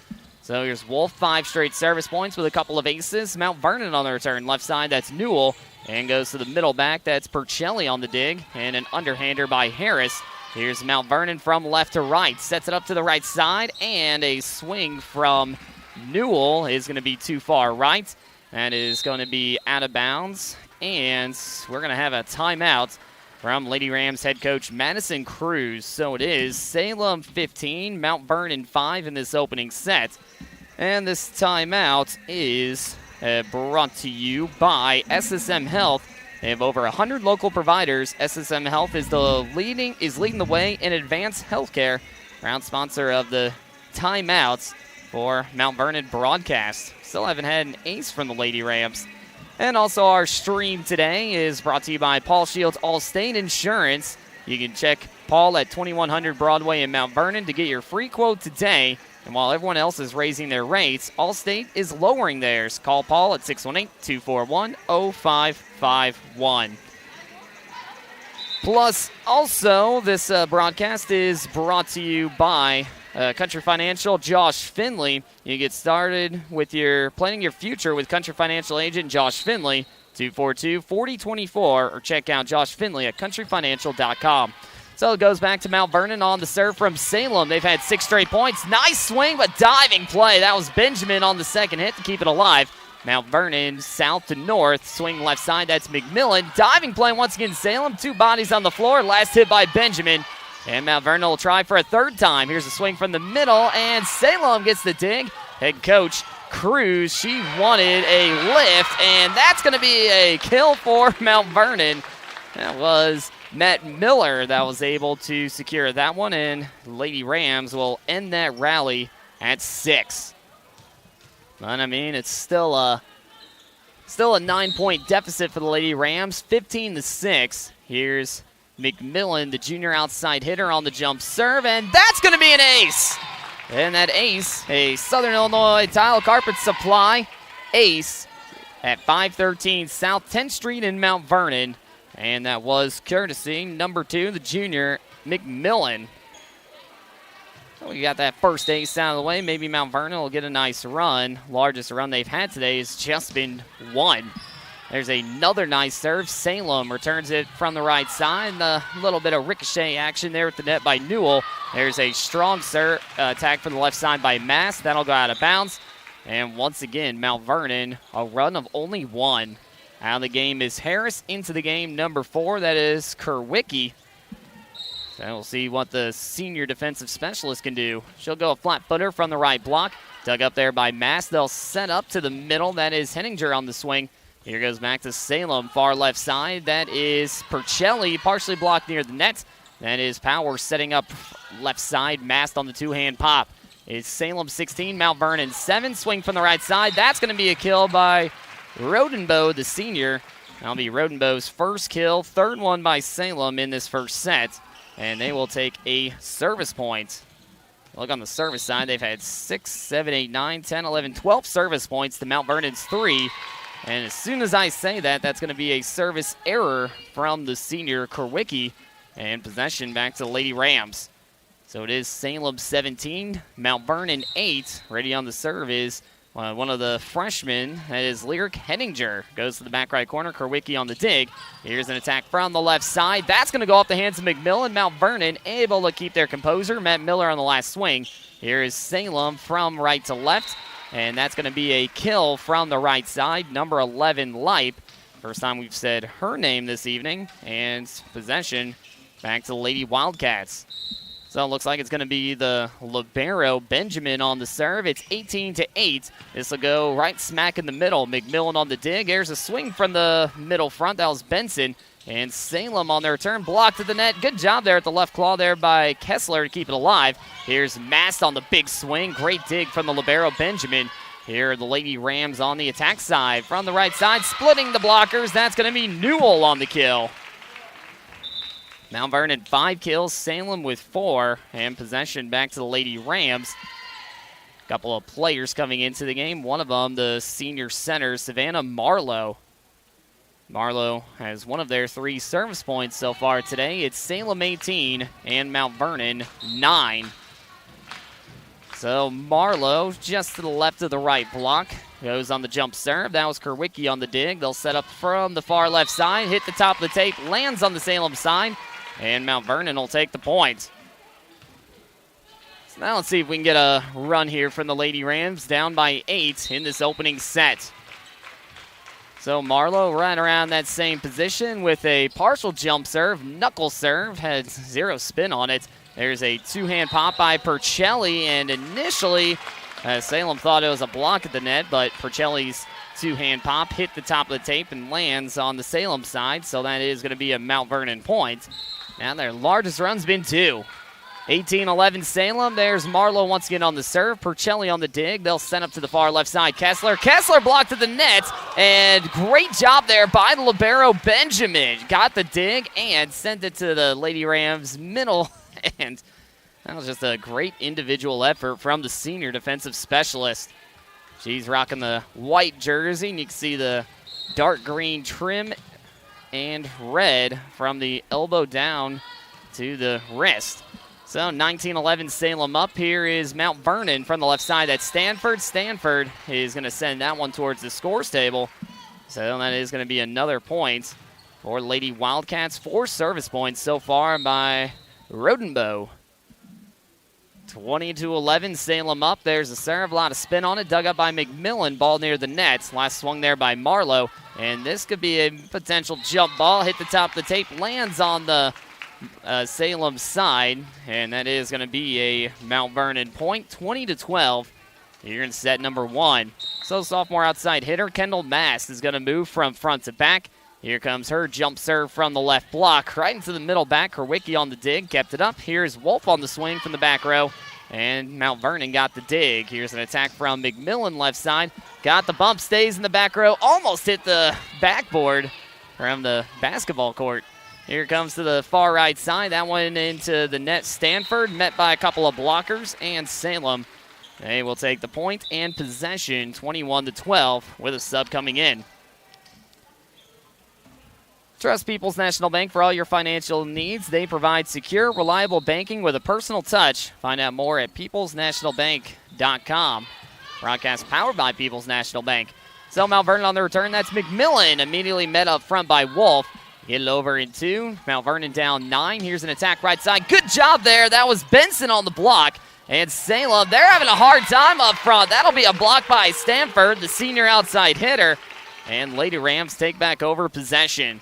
So here's Wolf, 5 straight service points with a couple of aces. Mount Vernon on the return. Left side, that's Newell. And goes to the middle back. That's Percelli on the dig. And an underhander by Harris. Here's Mount Vernon from left to right. Sets it up to the right side. And a swing from Newell is going to be too far right. That is going to be out of bounds. And we're going to have a timeout from Lady Rams head coach Madison Cruz. So it is Salem 15, Mount Vernon 5 in this opening set. And this timeout is brought to you by SSM Health. They have over 100 local providers. SSM Health is leading the way in advanced healthcare. Proud sponsor of the timeouts for Mount Vernon broadcast. Still haven't had an ace from the Lady Rams. And also our stream today is brought to you by Paul Shields Allstate Insurance. You can check Paul at 2100 Broadway in Mount Vernon to get your free quote today. And while everyone else is raising their rates, Allstate is lowering theirs. Call Paul at 618-241-0551. Plus, also, this broadcast is brought to you by Country Financial, Josh Finley. You get started with planning your future with Country Financial agent Josh Finley, 242-4024, or check out Josh Finley at countryfinancial.com. So it goes back to Mount Vernon on the serve from Salem. They've had 6 straight points. Nice swing, but diving play. That was Benjamin on the second hit to keep it alive. Mount Vernon south to north. Swing left side, that's McMillan. Diving play once again, Salem. 2 bodies on the floor. Last hit by Benjamin. And Mount Vernon will try for a 3rd time. Here's a swing from the middle, and Salem gets the dig. Head coach Cruz, she wanted a lift, and that's going to be a kill for Mount Vernon. That was Matt Miller that was able to secure that one, and Lady Rams will end that rally at 6. But, I mean, it's still a 9-point deficit for the Lady Rams, 15-6. Here's McMillan, the junior outside hitter on the jump serve, and that's going to be an ace. And that ace, a Southern Illinois Tile Carpet Supply ace at 513 South 10th Street in Mount Vernon. And that was courtesy number 2, the junior, McMillan. So we got that first ace out of the way. Maybe Mount Vernon will get a nice run. Largest run they've had today has just been 1. There's another nice serve. Salem returns it from the right side. A little bit of ricochet action there at the net by Newell. There's a strong serve attack from the left side by Mass. That'll go out of bounds. And once again, Mount Vernon, a run of only 1. Out of the game is Harris. Into the game, number 4. That is Kerwicki. So we'll see what the senior defensive specialist can do. She'll go a flat footer from the right block. Dug up there by Mass. They'll set up to the middle. That is Henninger on the swing. Here goes back to Salem, far left side. That is Percelli, partially blocked near the net. That is Power setting up left side. Mast on the two-hand pop. It's Salem 16, Mount Vernon 7. Swing from the right side. That's going to be a kill by Rodenbow, the senior. That'll be Rodenbow's first kill, third one by Salem in this first set. And they will take a service point. Look on the service side. They've had 6, 7, 8, 9, 10, 11, 12 service points to Mount Vernon's 3. And as soon as I say that, that's going to be a service error from the senior Kerwicki. And possession back to the Lady Rams. So it is Salem 17, Mount Vernon 8. Ready on the serve is one of the freshmen. That is Lyric Henninger. Goes to the back right corner. Kerwicki on the dig. Here's an attack from the left side. That's going to go off the hands of McMillan. Mount Vernon able to keep their composure. Matt Miller on the last swing. Here is Salem from right to left. And that's going to be a kill from the right side. Number 11, Leip. First time we've said her name this evening. And possession back to the Lady Wildcats. So it looks like it's going to be the libero, Benjamin, on the serve. It's 18-8. This will go right smack in the middle. McMillan on the dig. There's a swing from the middle front. That was Benson. And Salem on their return. Blocked to the net. Good job there at the left claw there by Kessler to keep it alive. Here's Mast on the big swing. Great dig from the libero, Benjamin. Here are the Lady Rams on the attack side. From the right side, splitting the blockers. That's going to be Newell on the kill. Mount Vernon 5 kills, Salem with 4, and possession back to the Lady Rams. A couple of players coming into the game. One of them, the senior center, Savannah Marlowe. Marlowe has one of their 3 service points so far today. It's Salem 18 and Mount Vernon 9. So Marlowe just to the left of the right block. Goes on the jump serve. That was Kerwicki on the dig. They'll set up from the far left side. Hit the top of the tape. Lands on the Salem side. And Mount Vernon will take the point. So now let's see if we can get a run here from the Lady Rams. Down by 8 in this opening set. So Marlowe right around that same position with a partial jump serve. Knuckle serve. Had 0 spin on it. There's a two-hand pop by Percelli. And initially, Salem thought it was a block at the net. But Percelli's two-hand pop hit the top of the tape and lands on the Salem side. So that is going to be a Mount Vernon point. Now their largest run's been 2. 18-11 Salem. There's Marlowe once again on the serve. Percelli on the dig. They'll send up to the far left side. Kessler blocked to the net. And great job there by the libero, Benjamin. Got the dig and sent it to the Lady Rams middle. And that was just a great individual effort from the senior defensive specialist. She's rocking the white jersey. And you can see the dark green trim and red from the elbow down to the wrist. So 19-11 Salem up. Here is Mount Vernon from the left side. That's Stanford. Stanford is going to send that one towards the scores table. So that is going to be another point for Lady Wildcats. 4 service points so far by Rodenbow. 20-11 Salem up. There's a serve. A lot of spin on it. Dug up by McMillan. Ball near the net. Last swung there by Marlowe. And this could be a potential jump ball. Hit the top of the tape. Lands on the Salem side. And that is going to be a Mount Vernon point. 20-12. Here in set number 1. So sophomore outside hitter Kendall Mast is going to move from front to back. Here comes her jump serve from the left block. Right into the middle back. Kerwicki on the dig. Kept it up. Here's Wolf on the swing from the back row. And Mount Vernon got the dig. Here's an attack from McMillan left side. Got the bump. Stays in the back row. Almost hit the backboard from the basketball court. Here comes to the far right side. That one into the net. Stanford met by a couple of blockers. And Salem, they will take the point and possession 21-12 with a sub coming in. Trust People's National Bank for all your financial needs. They provide secure, reliable banking with a personal touch. Find out more at peoplesnationalbank.com. Broadcast powered by People's National Bank. So Mount Vernon on the return. That's McMillan immediately met up front by Wolf. Get it over in 2. Mount Vernon down 9. Here's an attack right side. Good job there. That was Benson on the block. And Salem, they're having a hard time up front. That'll be a block by Stanford, the senior outside hitter. And Lady Rams take back over possession.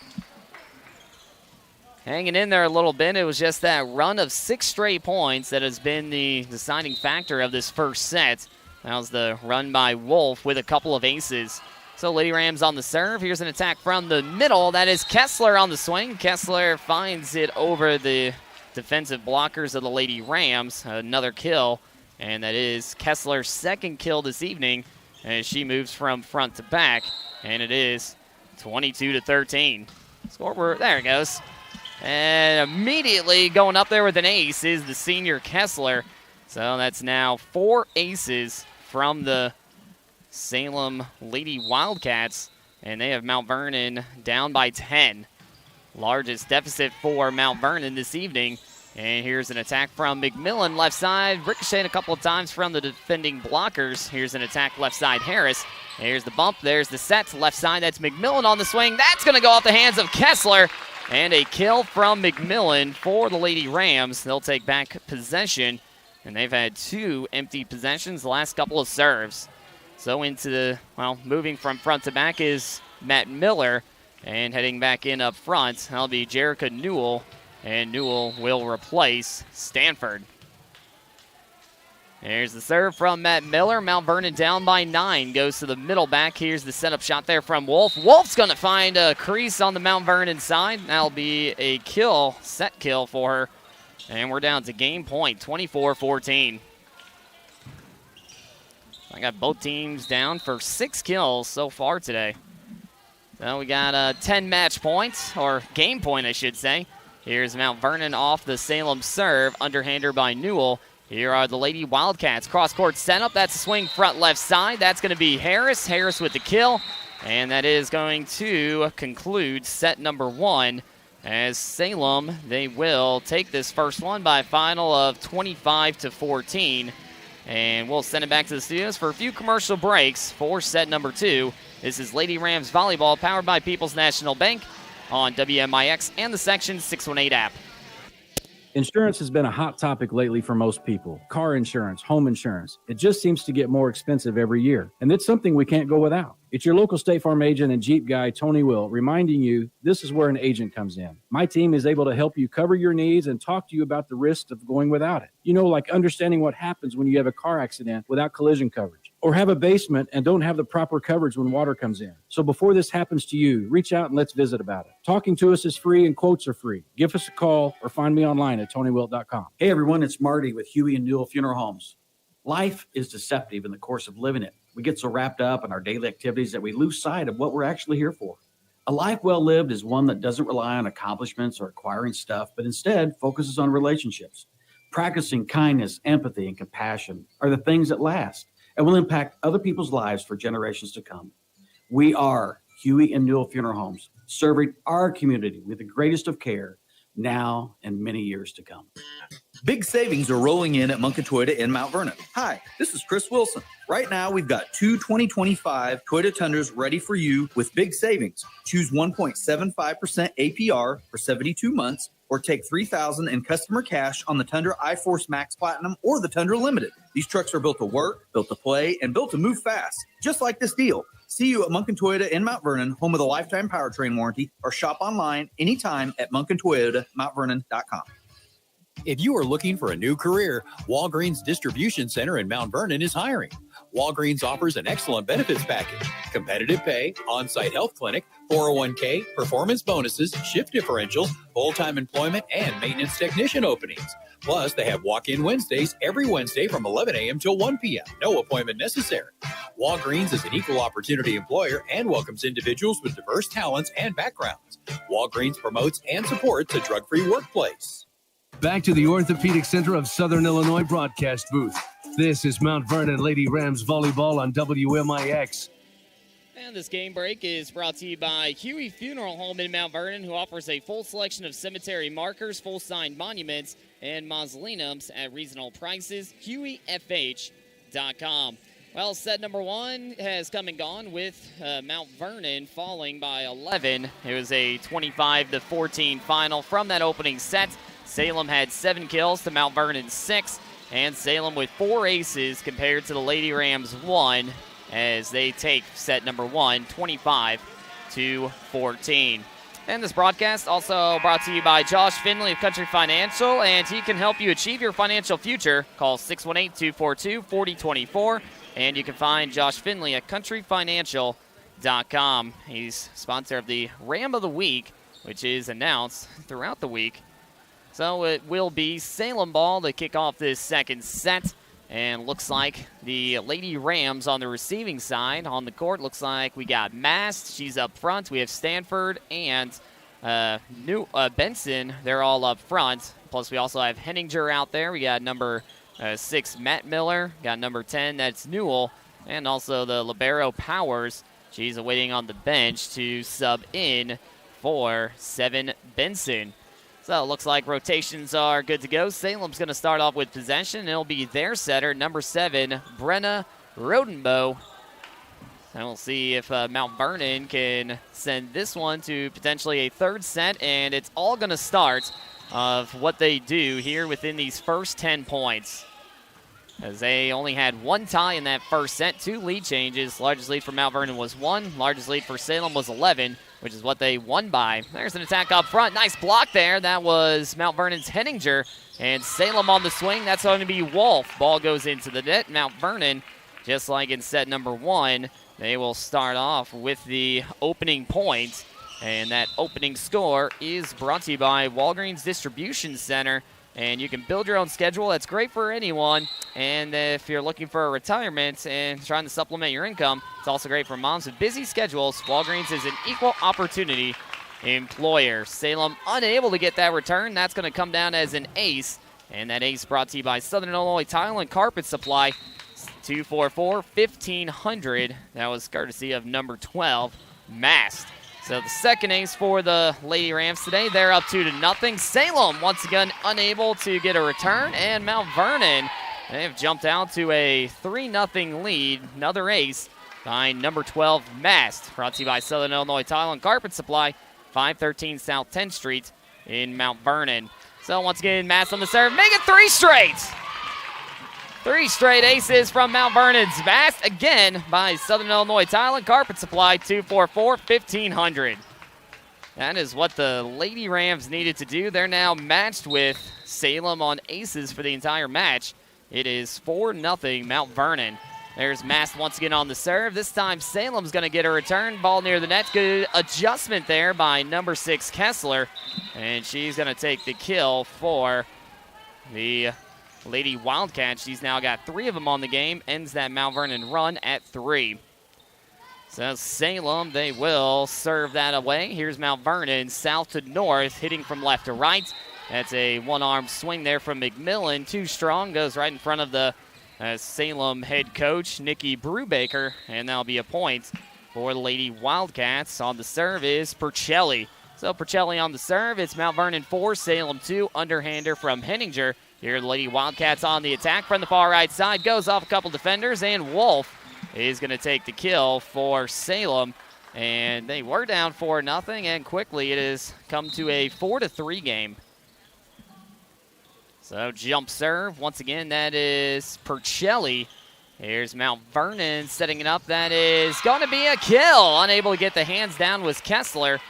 hanging in there a little bit. It was just that run of 6 straight points that has been the deciding factor of this first set. That was the run by Wolf with a couple of aces. So Lady Rams on the serve. Here's an attack from the middle. That is Kessler on the swing. Kessler finds it over the defensive blockers of the Lady Rams. Another kill, and that is Kessler's second kill this evening as she moves from front to back, and it is 22-13. Scoreboard, there it goes. And immediately going up there with an ace is the senior Kessler. So that's now 4 aces from the Salem Lady Wildcats, and they have Mount Vernon down by 10. Largest deficit for Mount Vernon this evening. And here's an attack from McMillan left side. Ricocheted a couple of times from the defending blockers. Here's an attack left side Harris. Here's the bump. There's the set left side. That's McMillan on the swing. That's going to go off the hands of Kessler. And a kill from McMillan for the Lady Rams. They'll take back possession. And they've had 2 empty possessions the last couple of serves. So into the, moving from front to back is Matt Miller. And heading back in up front, that'll be Jerica Newell. And Newell will replace Stanford. There's the serve from Matt Miller. Mount Vernon down by 9. Goes to the middle back. Here's the setup shot there from Wolf. Wolf's going to find a crease on the Mount Vernon side. That'll be a kill, set kill for her. And we're down to game point, 24-14. I got both teams down for 6 kills so far today. So we got a 10 match point, or game point, I should say. Here's Mount Vernon off the Salem serve, underhander by Newell. Here are the Lady Wildcats. Cross-court setup. That's a swing front left side. That's going to be Harris. Harris with the kill. And that is going to conclude set number 1. As Salem, they will take this first one by a final of 25-14. And we'll send it back to the studios for a few commercial breaks for set number 2. This is Lady Rams Volleyball, powered by People's National Bank on WMIX and the Section 618 app. Insurance has been a hot topic lately for most people. Car insurance, home insurance. It just seems to get more expensive every year. And it's something we can't go without. It's your local State Farm agent and Jeep guy, Tony Will, reminding you this is where an agent comes in. My team is able to help you cover your needs and talk to you about the risks of going without it. You know, like understanding what happens when you have a car accident without collision coverage, or have a basement and don't have the proper coverage when water comes in. So before this happens to you, reach out and let's visit about it. Talking to us is free and quotes are free. Give us a call or find me online at TonyWilt.com. Hey everyone, it's Marty with Huey and Newell Funeral Homes. Life is deceptive in the course of living it. We get so wrapped up in our daily activities that we lose sight of what we're actually here for. A life well lived is one that doesn't rely on accomplishments or acquiring stuff, but instead focuses on relationships. Practicing kindness, empathy, and compassion are the things that last and will impact other people's lives for generations to come. We are Huey and Newell Funeral Homes, serving our community with the greatest of care now and many years to come. Big savings are rolling in at Munkin Toyota in Mount Vernon. Hi, this is Chris Wilson. Right now, we've got 2 2025 Toyota Tundras ready for you with big savings. Choose 1.75% APR for 72 months, or take $3,000 in customer cash on the Tundra iForce Max Platinum or the Tundra Limited. These trucks are built to work, built to play, and built to move fast, just like this deal. See you at Munkin Toyota in Mount Vernon, home of the lifetime powertrain warranty, or shop online anytime at MunkinToyota.MountVernon.com. If you are looking for a new career, Walgreens Distribution Center in Mount Vernon is hiring. Walgreens offers an excellent benefits package, competitive pay, on-site health clinic, 401k, performance bonuses, shift differentials, full-time employment, and maintenance technician openings. Plus, they have walk-in Wednesdays every Wednesday from 11 a.m. till 1 p.m. No appointment necessary. Walgreens is an equal opportunity employer and welcomes individuals with diverse talents and backgrounds. Walgreens promotes and supports a drug-free workplace. Back to the Orthopedic Center of Southern Illinois broadcast booth. This is Mount Vernon Lady Rams Volleyball on WMIX. And this game break is brought to you by Huey Funeral Home in Mount Vernon, who offers a full selection of cemetery markers, full signed monuments, and mausoleums at reasonable prices. HueyFH.com. Well, set number 1 has come and gone with Mount Vernon falling by 11. It was a 25-14 final from that opening set. Salem had 7 kills to Mount Vernon 6, and Salem with 4 aces compared to the Lady Rams 1 as they take set number 1, 25-14. And this broadcast also brought to you by Josh Finley of Country Financial, and he can help you achieve your financial future. Call 618-242-4024, and you can find Josh Finley at countryfinancial.com. He's sponsor of the Ram of the Week, which is announced throughout the week. So it will be Salem ball to kick off this second set. And looks like the Lady Rams on the receiving side on the court. Looks like we got Mast. She's up front. We have Stanford and Benson. They're all up front. Plus, we also have Henninger out there. We got number 6, Matt Miller. Got number 10, that's Newell. And also the libero Powers. She's waiting on the bench to sub in for 7, Benson. So it looks like rotations are good to go. Salem's going to start off with possession. It'll be their setter, number 7, Brenna Rodenbow. And we'll see if Mount Vernon can send this one to potentially a third set. And it's all going to start of what they do here within these first 10 points. As they only had 1 tie in that first set, 2 lead changes. Largest lead for Mount Vernon was 1. Largest lead for Salem was 11, which is what they won by. There's an attack up front. Nice block there. That was Mount Vernon's Henninger. And Salem on the swing. That's going to be Wolf. Ball goes into the net. Mount Vernon, just like in set number 1, they will start off with the opening point. And that opening score is brought to you by Walgreens Distribution Center. And you can build your own schedule. That's great for anyone. And if you're looking for a retirement and trying to supplement your income, it's also great for moms with busy schedules. Walgreens is an equal opportunity employer. Salem unable to get that return. That's going to come down as an ace. And that ace brought to you by Southern Illinois Tile and Carpet Supply. 244-1500. That was courtesy of number 12, Mast. So the second ace for the Lady Rams today. They're up 2-0. Salem, once again, unable to get a return. And Mount Vernon, they have jumped out to a 3-0 lead. Another ace by number 12, Mast. Brought to you by Southern Illinois Tile and Carpet Supply, 513 South 10th Street in Mount Vernon. So once again, Mast on the serve. Make it 3 straight. 3 straight aces from Mount Vernon's Mast, again by Southern Illinois Tile and Carpet Supply, 244-1500. That is what the Lady Rams needed to do. They're now matched with Salem on aces for the entire match. It is 4-0 Mount Vernon. There's Mast once again on the serve. This time Salem's going to get a return. Ball near the net. Good adjustment there by number 6, Kessler. And she's going to take the kill for the Lady Wildcats. She's now got 3 of them on the game. Ends that Mount Vernon run at 3. So Salem, they will serve that away. Here's Mount Vernon, south to north, hitting from left to right. That's a one-arm swing there from McMillan. Too strong, goes right in front of the Salem head coach, Nikki Brubaker, and that'll be a point for the Lady Wildcats. On the serve is Percelli. So Percelli on the serve. It's Mount Vernon 4, Salem 2. Underhander from Henninger. Here the Lady Wildcats on the attack from the far right side. Goes off a couple defenders, and Wolf is going to take the kill for Salem. And they were down 4-0, and quickly it has come to a 4-3 game. So jump serve. Once again, that is Percelli. Here's Mount Vernon setting it up. That is going to be a kill. Unable to get the hands down was Kessler.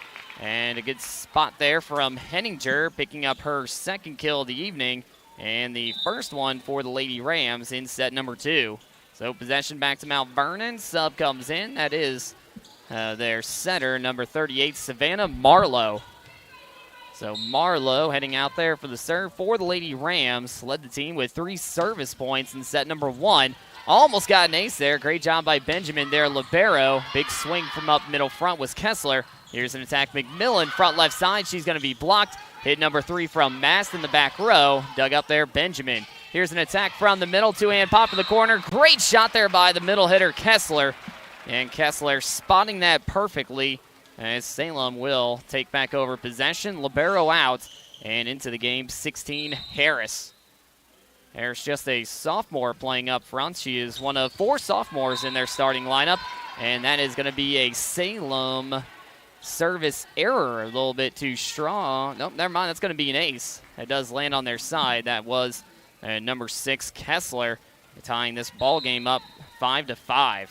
And a good spot there from Henninger, picking up her second kill of the evening. And the first one for the Lady Rams in set number 2. So possession back to Mount Vernon. Sub comes in. That is their setter, number 38, Savannah Marlowe. So Marlowe heading out there for the serve for the Lady Rams. Led the team with 3 service points in set number 1. Almost got an ace there. Great job by Benjamin there, libero. Big swing from up middle front was Kessler. Here's an attack. McMillan, front left side. She's going to be blocked. Hit number 3 from Mast in the back row. Dug up there, Benjamin. Here's an attack from the middle. 2-hand pop in the corner. Great shot there by the middle hitter, Kessler. And Kessler spotting that perfectly as Salem will take back over possession. Libero out and into the game, 16, Harris. Harris just a sophomore playing up front. She is one of 4 sophomores in their starting lineup. And that is going to be a Salem service error, a little bit too strong. Nope, never mind. That's going to be an ace. It does land on their side. That was number 6, Kessler, tying this ball game up 5-5.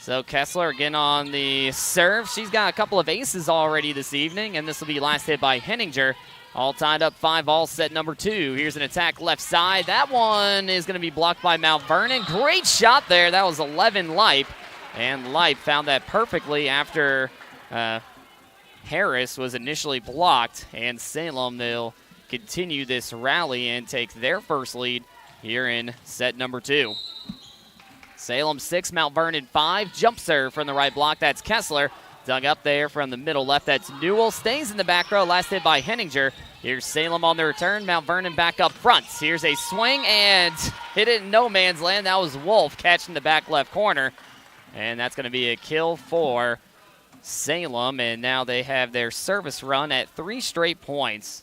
So Kessler again on the serve. She's got a couple of aces already this evening, and this will be last hit by Henninger. All tied up 5-all set number 2. Here's an attack left side. That one is going to be blocked by Mount Vernon. Great shot there. That was 11 Leip, and Leip found that perfectly after Harris was initially blocked, and Salem, they'll continue this rally and take their first lead here in set number 2. Salem 6, Mount Vernon 5. Jump serve from the right block. That's Kessler. Dug up there from the middle left. That's Newell. Stays in the back row. Last hit by Henninger. Here's Salem on the return. Mount Vernon back up front. Here's a swing and hit it in no man's land. That was Wolf catching the back left corner. And that's going to be a kill for Salem. And now they have their service run at 3 straight points.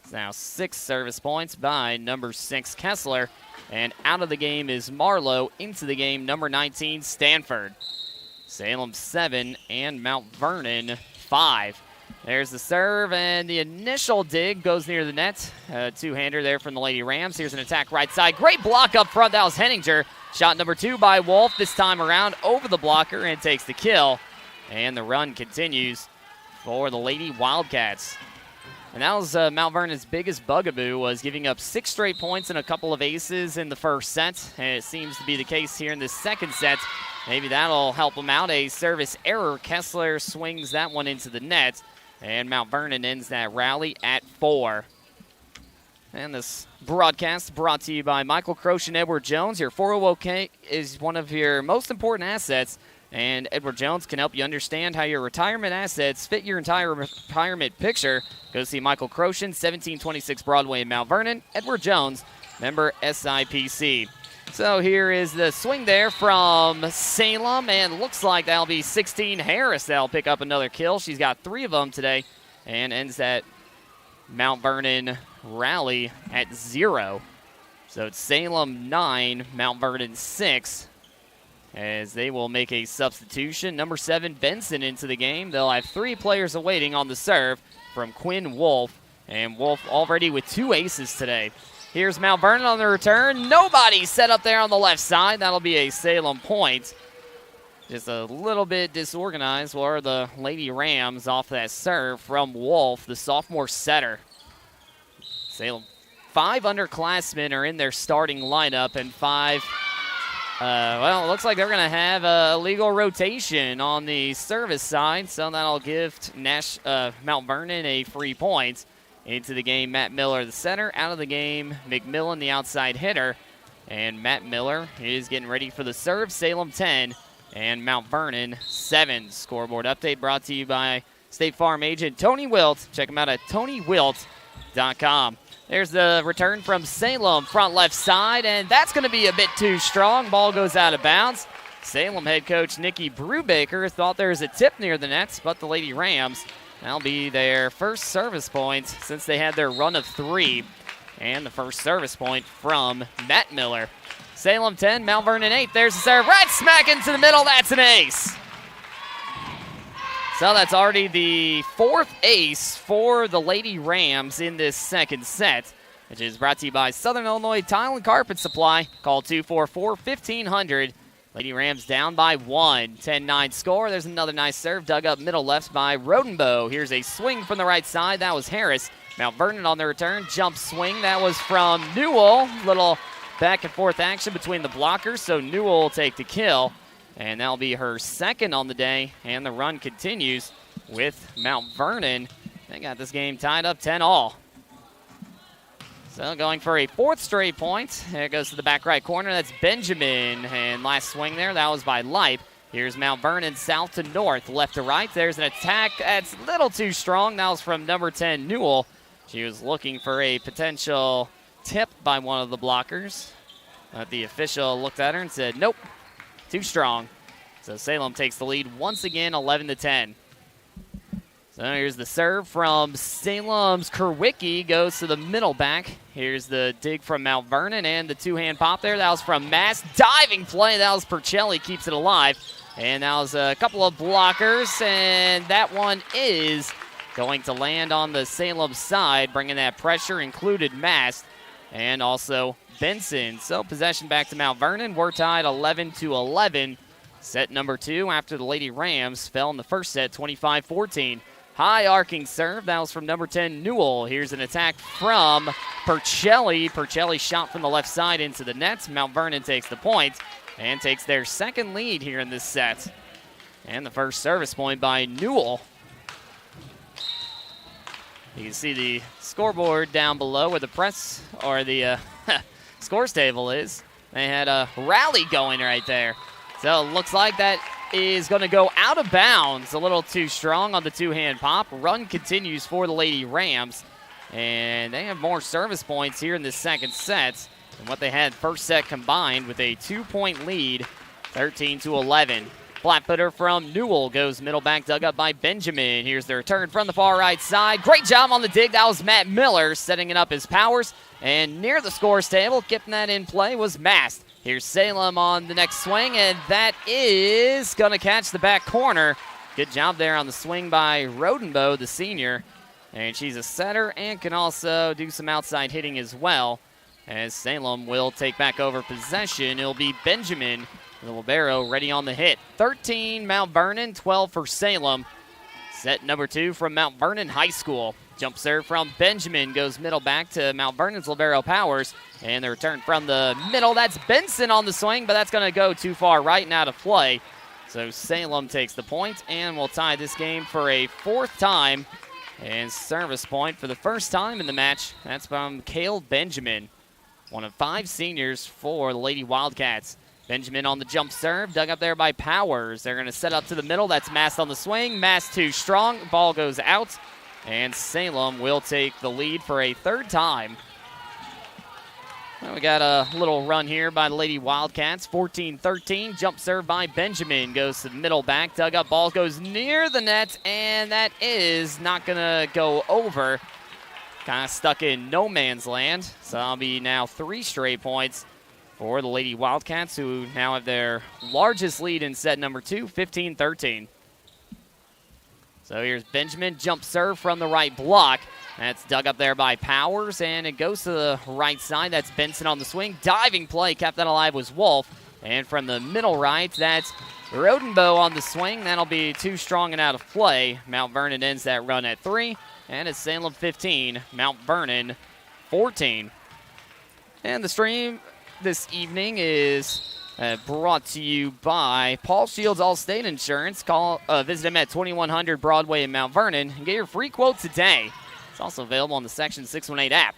It's now 6 service points by number 6, Kessler. And out of the game is Marlowe. Into the game, number 19, Stanford. Salem 7 and Mount Vernon 5. There's the serve, and the initial dig goes near the net. Two-hander there from the Lady Rams. Here's an attack right side. Great block up front. That was Henninger. Shot number 2 by Wolf. This time around over the blocker and takes the kill. And the run continues for the Lady Wildcats. And that was Mount Vernon's biggest bugaboo, was giving up 6 straight points and a couple of aces in the first set. And it seems to be the case here in the second set. Maybe that'll help them out. A service error. Kessler swings that one into the net. And Mount Vernon ends that rally at 4. And this broadcast brought to you by Michael Croce and Edward Jones. Your 401k is one of your most important assets. And Edward Jones can help you understand how your retirement assets fit your entire retirement picture. Go see Michael Croce, 1726 Broadway in Mount Vernon. Edward Jones, member SIPC. So here is the swing there from Salem, and looks like that'll be 16 Harris that'll pick up another kill. She's got 3 of them today and ends that Mount Vernon rally at 0. So it's Salem 9, Mount Vernon 6. As they will make a substitution. Number 7, Benson into the game. They'll have 3 players awaiting on the serve from Quinn Wolf. And Wolf already with 2 aces today. Here's Mount Vernon on the return. Nobody set up there on the left side. That'll be a Salem point. Just a little bit disorganized were the Lady Rams off that serve from Wolf, the sophomore setter. Salem, 5 underclassmen are in their starting lineup, and 5... well, it looks like they're going to have a legal rotation on the service side, so that'll give Mount Vernon a free point. Into the game, Matt Miller, the center. Out of the game, McMillan, the outside hitter. And Matt Miller is getting ready for the serve. Salem 10 and Mount Vernon 7. Scoreboard update brought to you by State Farm agent Tony Wilt. Check him out at TonyWilt.com. There's the return from Salem, front left side, and that's going to be a bit too strong. Ball goes out of bounds. Salem head coach Nikki Brubaker thought there was a tip near the nets, but the Lady Rams, that'll be their first service point since they had their run of 3, and the first service point from Matt Miller. Salem 10, Mount Vernon 8. There's the serve, right smack into the middle. That's an ace. So that's already the 4th ace for the Lady Rams in this second set, which is brought to you by Southern Illinois Tile and Carpet Supply. Call 244-1500. Lady Rams down by 1. 10-9 score. There's another nice serve dug up middle left by Rodenbow. Here's a swing from the right side. That was Harris. Mount Vernon on the return. Jump swing. That was from Newell. Little back and forth action between the blockers, so Newell will take the kill. And that'll be her second on the day, and the run continues with Mount Vernon. They got this game tied up 10-all. So going for a 4th straight point. There it goes to the back right corner. That's Benjamin. And last swing there, that was by Leip. Here's Mount Vernon south to north, left to right. There's an attack that's a little too strong. That was from number 10, Newell. She was looking for a potential tip by one of the blockers. But the official looked at her and said, nope. Too strong. So Salem takes the lead once again, 11-10. So here's the serve from Salem's Kerwicki. Goes to the middle back. Here's the dig from Mount Vernon and the 2-hand pop there. That was from Mass. Diving play. That was Percelli. Keeps it alive. And that was a couple of blockers. And that one is going to land on the Salem side. Bringing that pressure included Mass and also Benson. So possession back to Mount Vernon. We're tied 11-11 Set number 2 after the Lady Rams fell in the first set 25-14. High arcing serve. That was from number 10, Newell. Here's an attack from Percelli. Percelli shot from the left side into the net. Mount Vernon takes the point and takes their second lead here in this set. And the first service point by Newell. You can see the scoreboard down below where the press or the scores table is. They had a rally going right there. So it looks like that is going to go out of bounds. A little too strong on the two-hand pop. Run continues for the Lady Rams. And they have more service points here in this second set than what they had first set combined with a 2-point lead, 13-11. Flat footer from Newell goes middle back, dug up by Benjamin. Here's the return from the far right side. Great job on the dig. That was Matt Miller setting it up his powers. And near the scores table, keeping that in play was Mast. Here's Salem on the next swing, and that is going to catch the back corner. Good job there on the swing by Rodenbow, the senior. And she's a setter and can also do some outside hitting as well. As Salem will take back over possession, it'll be Benjamin, the libero, ready on the hit. 13 Mount Vernon, 12 for Salem. Set number 2 from Mount Vernon High School. Jump serve from Benjamin goes middle back to Mount Vernon's libero Powers. And the return from the middle, that's Benson on the swing, but that's going to go too far right and out of play. So Salem takes the point, and we'll tie this game for a fourth time. And service point for the first time in the match. That's from Cale Benjamin, one of 5 seniors for the Lady Wildcats. Benjamin on the jump serve, dug up there by Powers. They're going to set up to the middle. That's Mast on the swing. Mast too strong. Ball goes out. And Salem will take the lead for a third time. Well, we got a little run here by the Lady Wildcats. 14-13. Jump serve by Benjamin. Goes to the middle back. Dug up. Ball goes near the net. And that is not going to go over. Kind of stuck in no man's land. So that'll be now 3 straight points for the Lady Wildcats, who now have their largest lead in set number 2, 15-13. So here's Benjamin, jump serve from the right block. That's dug up there by Powers, and it goes to the right side. That's Benson on the swing. Diving play, kept that alive was Wolf. And from the middle right, that's Rodenbow on the swing. That'll be too strong and out of play. Mount Vernon ends that run at 3, and it's Salem 15, Mount Vernon 14. And the stream this evening is brought to you by Paul Shields Allstate Insurance. Visit him at 2100 Broadway in Mount Vernon and get your free quote today. It's also available on the Section 618 app.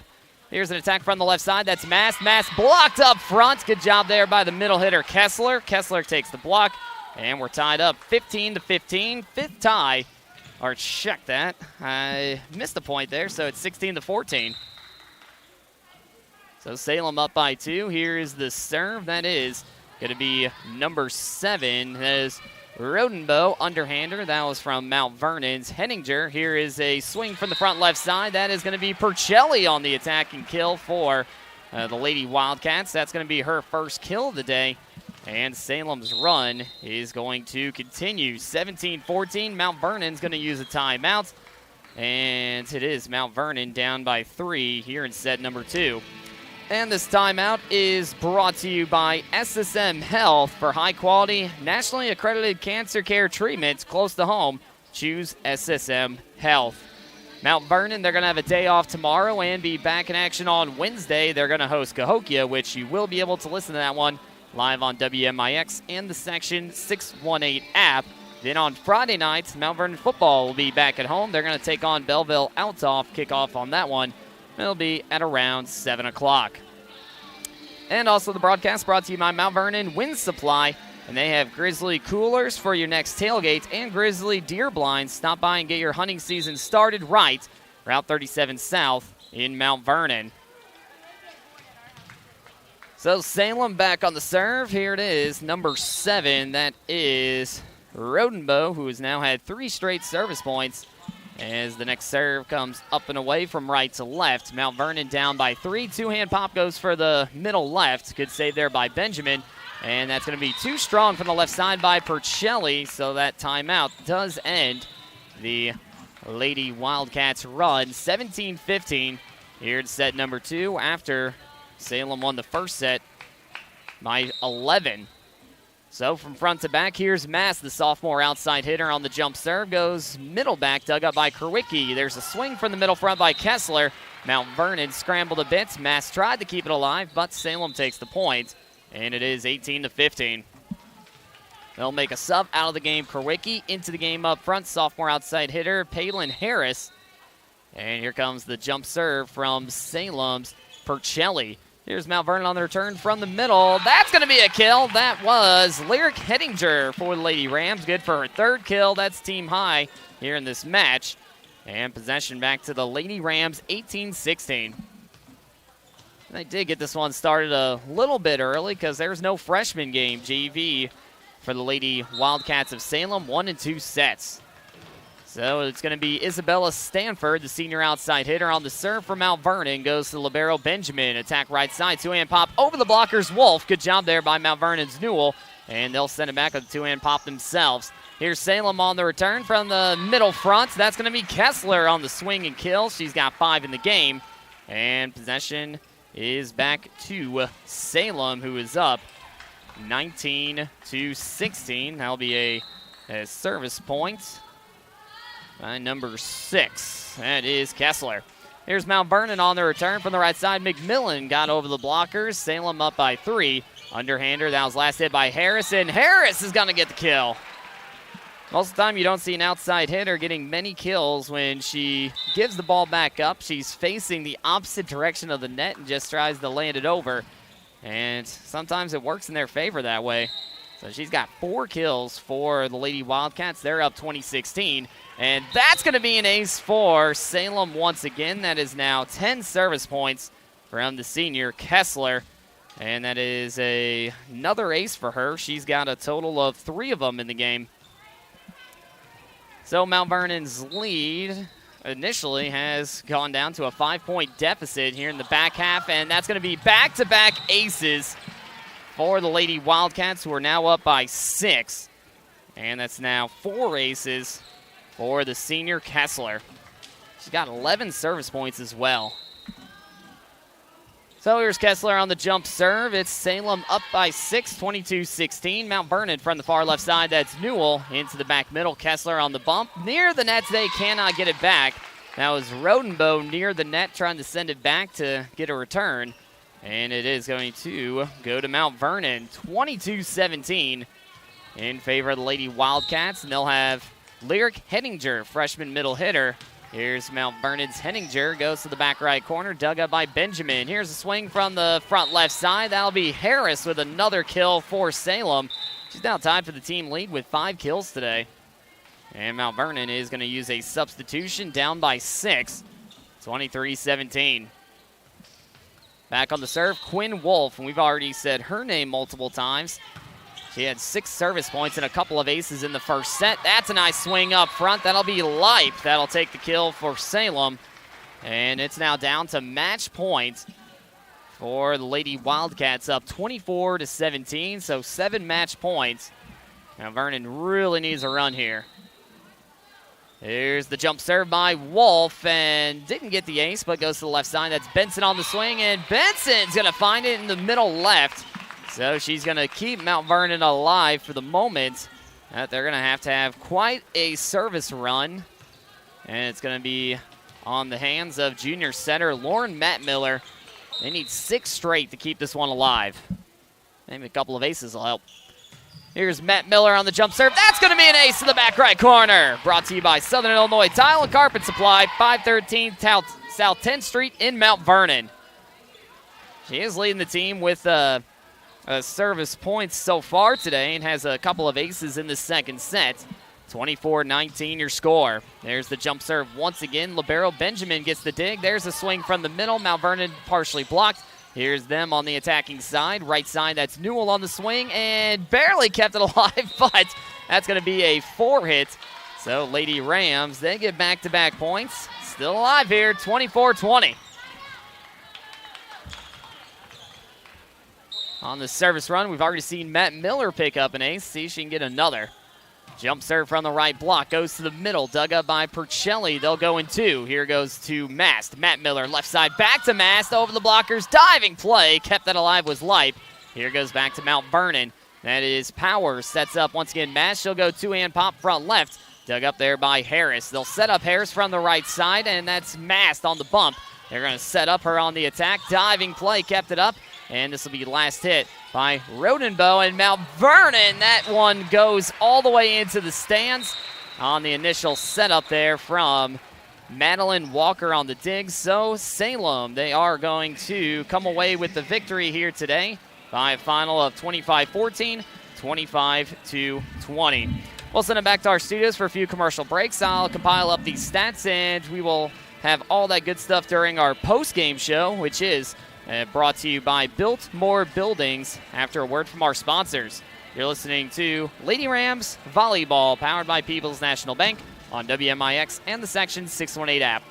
Here's an attack from the left side. That's Mast. Mast blocked up front. Good job there by the middle hitter, Kessler. Kessler takes the block, and we're tied up 15-15. Fifth tie. Or check that. I missed the point there, so it's 16-14. So Salem up by 2. Here is the serve. That is going to be number 7. That is Rodenbow, underhander. That was from Mount Vernon's Henninger. Here is a swing from the front left side. That is going to be Percelli on the attacking kill for the Lady Wildcats. That's going to be her first kill of the day. And Salem's run is going to continue. 17-14. Mount Vernon's going to use a timeout. And it is Mount Vernon down by 3 here in set number 2. And this timeout is brought to you by SSM Health. For high-quality, nationally accredited cancer care treatments close to home, choose SSM Health. Mount Vernon, they're going to have a day off tomorrow and be back in action on Wednesday. They're going to host Cahokia, which you will be able to listen to that one live on WMIX and the Section 618 app. Then on Friday night, Mount Vernon football will be back at home. They're going to take on Belleville Outsoff. Kickoff on that one. It'll be at around 7 o'clock. And also the broadcast brought to you by Mount Vernon Wind Supply. And they have Grizzly coolers for your next tailgate and Grizzly deer blinds. Stop by and get your hunting season started right. Route 37 South in Mount Vernon. So Salem back on the serve. Here it is, number 7. That is Rodenbow, who has now had 3 straight service points. As the next serve comes up and away from right to left. Mount Vernon down by 3. Two-hand pop goes for the middle left. Good save there by Benjamin. And that's going to be too strong from the left side by Percelli. So that timeout does end the Lady Wildcats run. 17-15 here in set number 2 after Salem won the first set by 11. So from front to back, here's Mass, the sophomore outside hitter on the jump serve. Goes middle back, dug up by Kerwicki. There's a swing from the middle front by Kessler. Mount Vernon scrambled a bit. Mass tried to keep it alive, but Salem takes the point, and it is 18-15. They'll make a sub out of the game. Kerwicki into the game up front. Sophomore outside hitter, Palin Harris. And here comes the jump serve from Salem's Percelli. Here's Mount Vernon on the return from the middle. That's going to be a kill. That was Lyric Hettinger for the Lady Rams. Good for her third kill. That's team high here in this match. And possession back to the Lady Rams, 18-16. They did get this one started a little bit early because there's no freshman game, JV, for the Lady Wildcats of Salem, 1 and 2 sets. So it's going to be Isabella Stanford, the senior outside hitter on the serve for Mount Vernon. Goes to libero Benjamin. Attack right side. Two-hand pop over the blockers. Wolf. Good job there by Mount Vernon's Newell. And they'll send it back with a two-hand pop themselves. Here's Salem on the return from the middle front. That's going to be Kessler on the swing and kill. She's got 5 in the game. And possession is back to Salem, who is up 19-16. That'll be a service point by number 6. That is Kessler. Here's Mount Vernon on the return from the right side. McMillan got over the blockers. Salem up by 3. Underhander, that was last hit by Harris, and Harris is going to get the kill. Most of the time you don't see an outside hitter getting many kills when she gives the ball back up. She's facing the opposite direction of the net and just tries to land it over. And sometimes it works in their favor that way. So she's got 4 kills for the Lady Wildcats. They're up 20-16. And that's going to be an ace for Salem once again. That is now 10 service points from the senior Kessler. And that is another ace for her. She's got a total of 3 of them in the game. So Mount Vernon's lead initially has gone down to a 5-point deficit here in the back half. And that's going to be back-to-back aces for the Lady Wildcats, who are now up by 6. And that's now 4 aces for the senior Kessler. She's got 11 service points as well. So here's Kessler on the jump serve. It's Salem up by 6, 22-16. Mount Vernon from the far left side. That's Newell into the back middle. Kessler on the bump. Near the net, they cannot get it back. That was Rodenbow near the net trying to send it back to get a return. And it is going to go to Mount Vernon, 22-17 in favor of the Lady Wildcats. And they'll have Lyric Hettinger, freshman middle hitter. Here's Mount Vernon's Hettinger, goes to the back right corner, dug up by Benjamin. Here's a swing from the front left side. That'll be Harris with another kill for Salem. She's now tied for the team lead with 5 kills today. And Mount Vernon is going to use a substitution, down by 6, 23-17. Back on the serve, Quinn Wolf, and we've already said her name multiple times. She had 6 service points and a couple of aces in the first set. That's a nice swing up front. That'll be Lipe. That'll take the kill for Salem. And it's now down to match point for the Lady Wildcats, up 24-17, so 7 match points. Now Vernon really needs a run here. Here's the jump serve by Wolf, and didn't get the ace, but goes to the left side. That's Benson on the swing, and Benson's going to find it in the middle left. So she's going to keep Mount Vernon alive for the moment. They're going to have quite a service run. And it's going to be on the hands of junior setter Lauren Matt-Miller. They need 6 straight to keep this one alive. Maybe a couple of aces will help. Here's Matt-Miller on the jump serve. That's going to be an ace in the back right corner. Brought to you by Southern Illinois Tile and Carpet Supply, 513 South 10th Street in Mount Vernon. She is leading the team with service points so far today and has a couple of aces in the second set. 24-19 your score. There's the jump serve once again. Libero Benjamin gets the dig. There's a swing from the middle. Mount Vernon partially blocked. Here's them on the attacking side. Right side, that's Newell on the swing and barely kept it alive, but that's going to be a 4-hit. So Lady Rams, they get back-to-back points. Still alive here, 24-20. On the service run, we've already seen Matt Miller pick up an ace. See if she can get another. Jump serve from the right block. Goes to the middle. Dug up by Percelli. They'll go in 2. Here goes to Mast. Matt Miller left side back to Mast. Over the blockers. Diving play. Kept that alive was Lipe. Here goes back to Mount Vernon. That is Powers. Sets up once again Mash. She'll go two-hand pop front left. Dug up there by Harris. They'll set up Harris from the right side, and that's Mast on the bump. They're going to set up her on the attack. Diving play, kept it up. And this will be last hit by Rodenbow and Mount Vernon. That one goes all the way into the stands on the initial setup there from Madeline Walker on the dig. So Salem, they are going to come away with the victory here today by a final of 25-14, 25-20. We'll send it back to our studios for a few commercial breaks. I'll compile up these stats, and we will have all that good stuff during our post-game show, which is brought to you by Built More Buildings after a word from our sponsors. You're listening to Lady Rams Volleyball, powered by People's National Bank on WMIX and the Section 618 app.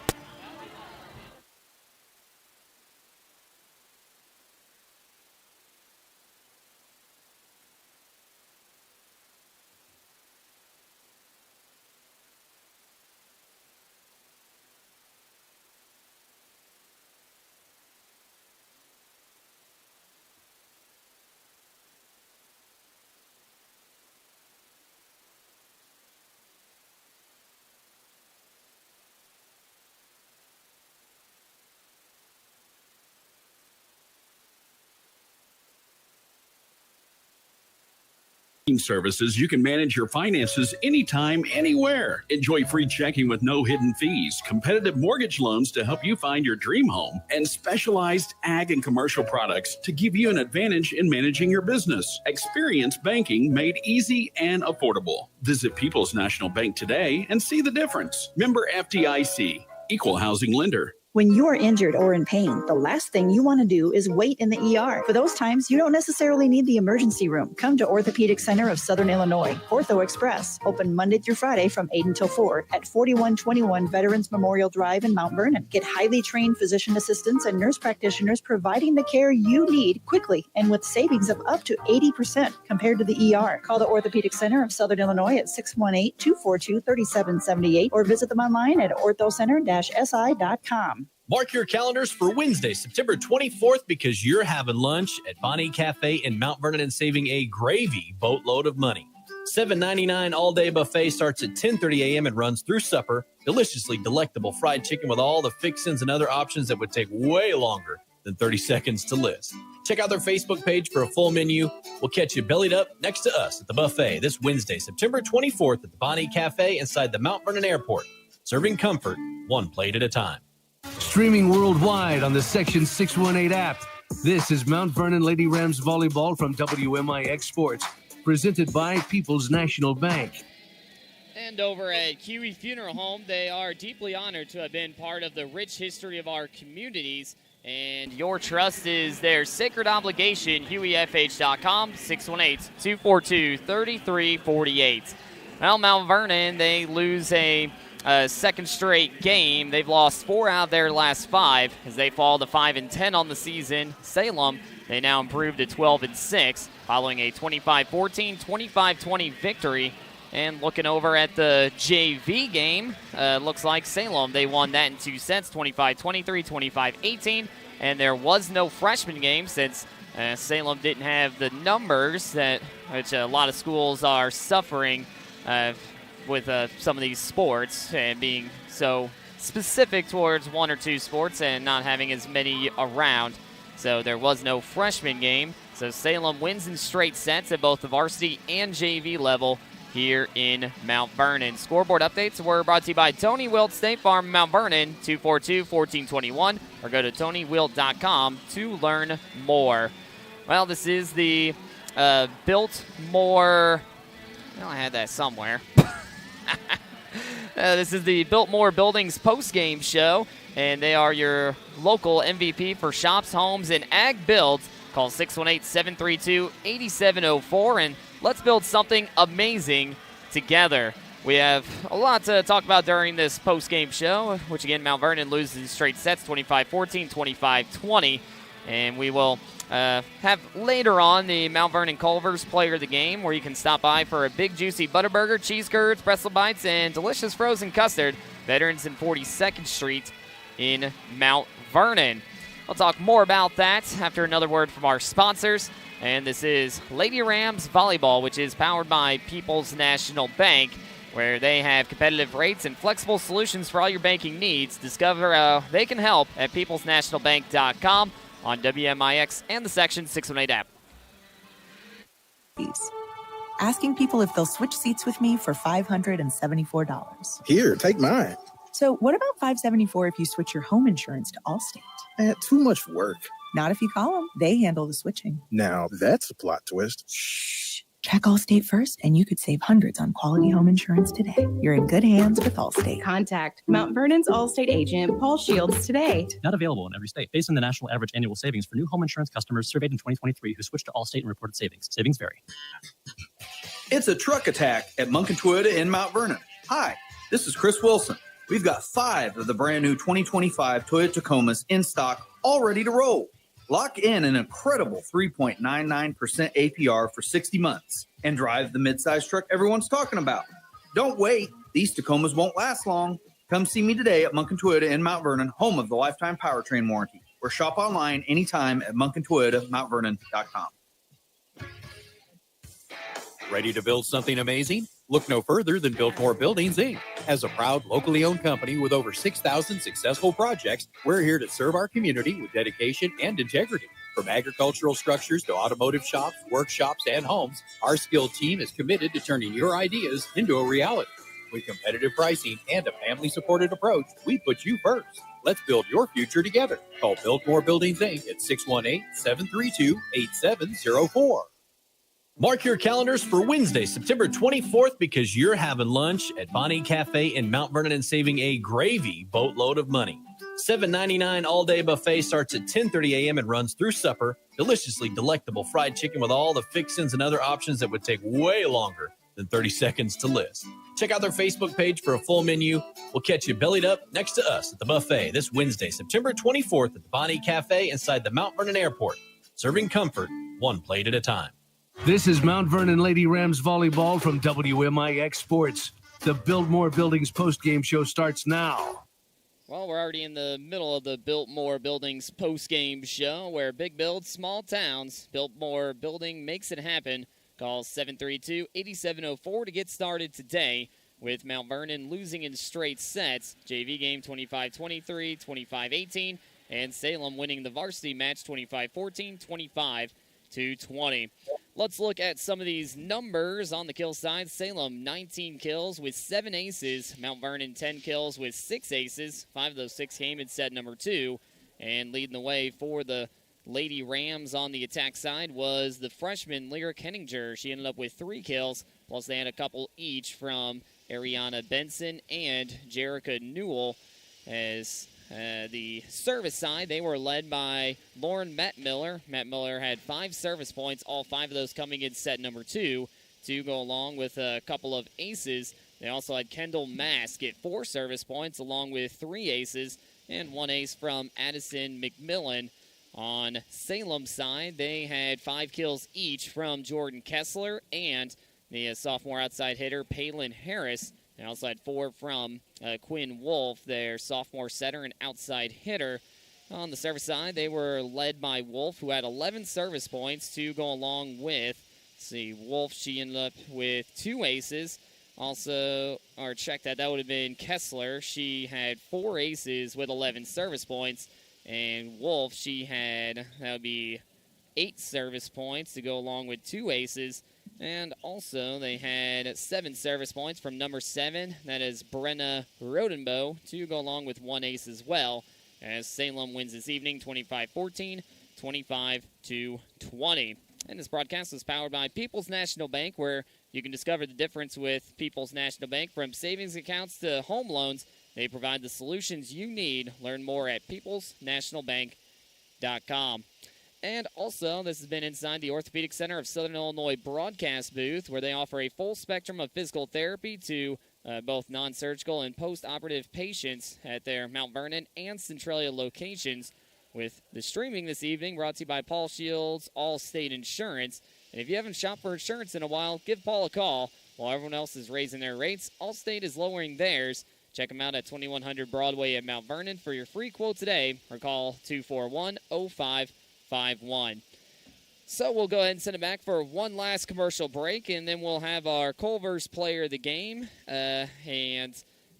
Services, you can manage your finances anytime, anywhere. Enjoy free checking with no hidden fees, competitive mortgage loans to help you find your dream home, and specialized ag and commercial products to give you an advantage in managing your business. Experience banking made easy and affordable. Visit People's National Bank today and see the difference. Member FDIC, Equal Housing Lender. When you are injured or in pain, the last thing you want to do is wait in the ER. For those times, you don't necessarily need the emergency room. Come to Orthopedic Center of Southern Illinois, Ortho Express, open Monday through Friday from 8 until 4 at 4121 Veterans Memorial Drive in Mount Vernon. Get highly trained physician assistants and nurse practitioners providing the care you need quickly and with savings of up to 80% compared to the ER. Call the Orthopedic Center of Southern Illinois at 618-242-3778 or visit them online at orthocenter-si.com. Mark your calendars for Wednesday, September 24th, because you're having lunch at Bonnie Cafe in Mount Vernon and saving a gravy boatload of money. $7.99 all-day buffet starts at 10:30 a.m. and runs through supper. Deliciously delectable fried chicken with all the fixins and other options that would take way longer than 30 seconds to list. Check out their Facebook page for a full menu. We'll catch you bellied up next to us at the buffet this Wednesday, September 24th at the Bonnie Cafe inside the Mount Vernon Airport. Serving comfort, one plate at a time. Streaming worldwide on the Section 618 app. This is Mount Vernon Lady Rams Volleyball from WMIX Sports, presented by People's National Bank. And over at Huey Funeral Home, they are deeply honored to have been part of the rich history of our communities, and your trust is their sacred obligation. HueyFH.com, 618-242-3348. Well, Mount Vernon, they lose a second straight game. They've lost 4 out of their last 5 as they fall to 5-10 on the season. Salem, they now improved to 12-6 following a 25-14, 25-20 victory. And looking over at the JV game, looks like Salem, they won that in 2 sets, 25-23, 25-18. And there was no freshman game since Salem didn't have the numbers which a lot of schools are suffering with some of these sports and being so specific towards 1 or 2 sports and not having as many around. So there was no freshman game. So Salem wins in straight sets at both the varsity and JV level here in Mount Vernon. Scoreboard updates were brought to you by Tony Wilt State Farm, Mount Vernon, 242-1421, or go to TonyWilt.com to learn more. Well, this is the Biltmore. Well, I had that somewhere. This is the Biltmore Buildings post-game show, and they are your local MVP for shops, homes, and ag builds. Call 618-732-8704, and let's build something amazing together. We have a lot to talk about during this post-game show, which again, Mount Vernon loses in straight sets, 25-14, 25-20, and we will have later on the Mount Vernon Culver's Player of the Game, where you can stop by for a big juicy Butterburger, cheese curds, pretzel bites, and delicious frozen custard. Veterans in 42nd Street in Mount Vernon. We'll talk more about that after another word from our sponsors. And this is Lady Rams Volleyball, which is powered by People's National Bank, where they have competitive rates and flexible solutions for all your banking needs. Discover how they can help at peoplesnationalbank.com, on WMIX and the Section 618 app. Asking people if they'll switch seats with me for $574. Here, take mine. So what about $574 if you switch your home insurance to Allstate? Too much work. Not if you call them. They handle the switching. Now, that's a plot twist. Shh. Check Allstate first, and you could save hundreds on quality home insurance today. You're in good hands with Allstate. Contact Mount Vernon's Allstate agent, Paul Shields, today. Not available in every state. Based on the national average annual savings for new home insurance customers surveyed in 2023 who switched to Allstate and reported savings. Savings vary. It's a truck attack at Monk and Toyota in Mount Vernon. Hi, this is Chris Wilson. We've got 5 of the brand new 2025 Toyota Tacomas in stock, all ready to roll. Lock in an incredible 3.99% APR for 60 months and drive the midsize truck everyone's talking about. Don't wait. These Tacomas won't last long. Come see me today at Monk & Toyota in Mount Vernon, home of the lifetime powertrain warranty, or shop online anytime at monkandtoyotamountvernon.com. Ready to build something amazing? Look no further than Biltmore Buildings, Inc. As a proud, locally owned company with over 6,000 successful projects, we're here to serve our community with dedication and integrity. From agricultural structures to automotive shops, workshops, and homes, our skilled team is committed to turning your ideas into a reality. With competitive pricing and a family-supported approach, we put you first. Let's build your future together. Call Biltmore Buildings, Inc. at 618-732-8704. Mark your calendars for Wednesday, September 24th, because you're having lunch at Bonnie Cafe in Mount Vernon and saving a gravy boatload of money. $7.99 all-day buffet starts at 10:30 a.m. and runs through supper. Deliciously delectable fried chicken with all the fixins and other options that would take way longer than 30 seconds to list. Check out their Facebook page for a full menu. We'll catch you bellied up next to us at the buffet this Wednesday, September 24th at the Bonnie Cafe inside the Mount Vernon Airport, serving comfort one plate at a time. This is Mount Vernon Lady Rams Volleyball from WMIX Sports. The Biltmore Buildings postgame show starts now. Well, we're already in the middle of the Biltmore Buildings postgame show, where big builds, small towns. Biltmore Building makes it happen. Call 732-8704 to get started today, with Mount Vernon losing in straight sets. JV game 25-23, 25-18, and Salem winning the varsity match 25-14, 25-20. Let's look at some of these numbers on the kill side. Salem, 19 kills with 7 aces. Mount Vernon, 10 kills with 6 aces. 5 of those 6 came in set number 2. And leading the way for the Lady Rams on the attack side was the freshman Lyric Henninger. She ended up with 3 kills, plus they had a couple each from Ariana Benson and Jerica Newell. As the service side, they were led by Lauren Matt-Miller. Matt-Miller had 5 service points, all 5 of those coming in set number 2 to go along with a couple of aces. They also had Kendall Mass get 4 service points along with 3 aces and 1 ace from Addison McMillan. On Salem's side, they had 5 kills each from Jordan Kessler and the sophomore outside hitter Palin Harris. They also had 4 from Quinn Wolf, their sophomore setter and outside hitter. On the service side, they were led by Wolf, who had 11 service points to go along with. Wolf, she ended up with 2 aces. Also, or check that would have been Kessler. She had 4 aces with 11 service points. And Wolf, she had, that would be 8 service points to go along with 2 aces. And also, they had 7 service points from number 7. That is Brenna Rodenbow to go along with 1 ace as well. As Salem wins this evening, 25-14, 25-20. And this broadcast is powered by People's National Bank, where you can discover the difference with People's National Bank. From savings accounts to home loans, they provide the solutions you need. Learn more at peoplesnationalbank.com. And also, this has been inside the Orthopedic Center of Southern Illinois broadcast booth, where they offer a full spectrum of physical therapy to both non-surgical and post-operative patients at their Mount Vernon and Centralia locations. With the streaming this evening brought to you by Paul Shields, Allstate Insurance. And if you haven't shopped for insurance in a while, give Paul a call. While everyone else is raising their rates, Allstate is lowering theirs. Check them out at 2100 Broadway in Mount Vernon. For your free quote today, or call 241-0551. So we'll go ahead and send it back for one last commercial break, and then we'll have our Culver's Player of the Game, and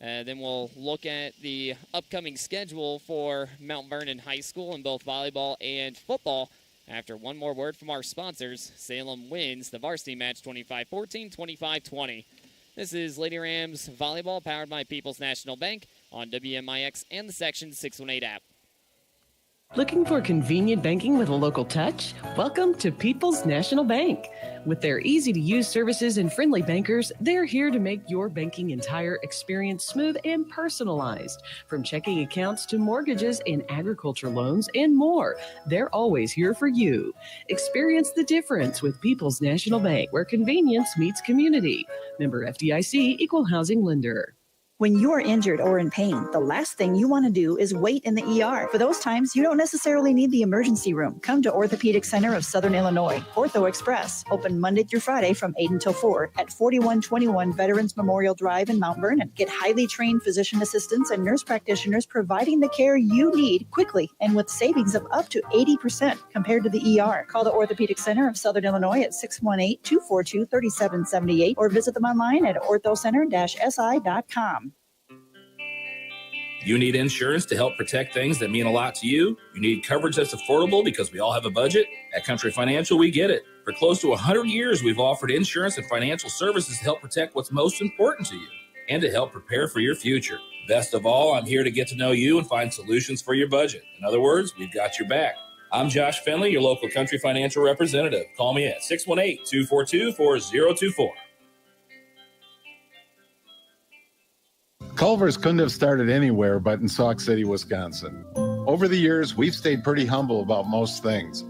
then we'll look at the upcoming schedule for Mount Vernon High School in both volleyball and football. After one more word from our sponsors, Salem wins the varsity match 25-14, 25-20. This is Lady Rams Volleyball, powered by People's National Bank on WMIX and the Section 618 app. Looking for convenient banking with a local touch? Welcome to People's National Bank. With their easy-to-use services and friendly bankers, they're here to make your banking entire experience smooth and personalized. From checking accounts to mortgages and agriculture loans and more, they're always here for you. Experience the difference with People's National Bank, where convenience meets community. Member FDIC, Equal Housing Lender. When you are injured or in pain, the last thing you want to do is wait in the ER. For those times, you don't necessarily need the emergency room. Come to Orthopedic Center of Southern Illinois, Ortho Express, open Monday through Friday from 8 until 4 at 4121 Veterans Memorial Drive in Mount Vernon. Get highly trained physician assistants and nurse practitioners providing the care you need quickly and with savings of up to 80% compared to the ER. Call the Orthopedic Center of Southern Illinois at 618-242-3778 or visit them online at orthocenter-si.com. You need insurance to help protect things that mean a lot to you. You need coverage that's affordable because we all have a budget. At Country Financial, we get it. For close to 100 years, we've offered insurance and financial services to help protect what's most important to you and to help prepare for your future. Best of all, I'm here to get to know you and find solutions for your budget. In other words, we've got your back. I'm Josh Finley, your local Country Financial representative. Call me at 618-242-4024. Culver's couldn't have started anywhere but in Sauk City, Wisconsin. Over the years, we've stayed pretty humble about most things,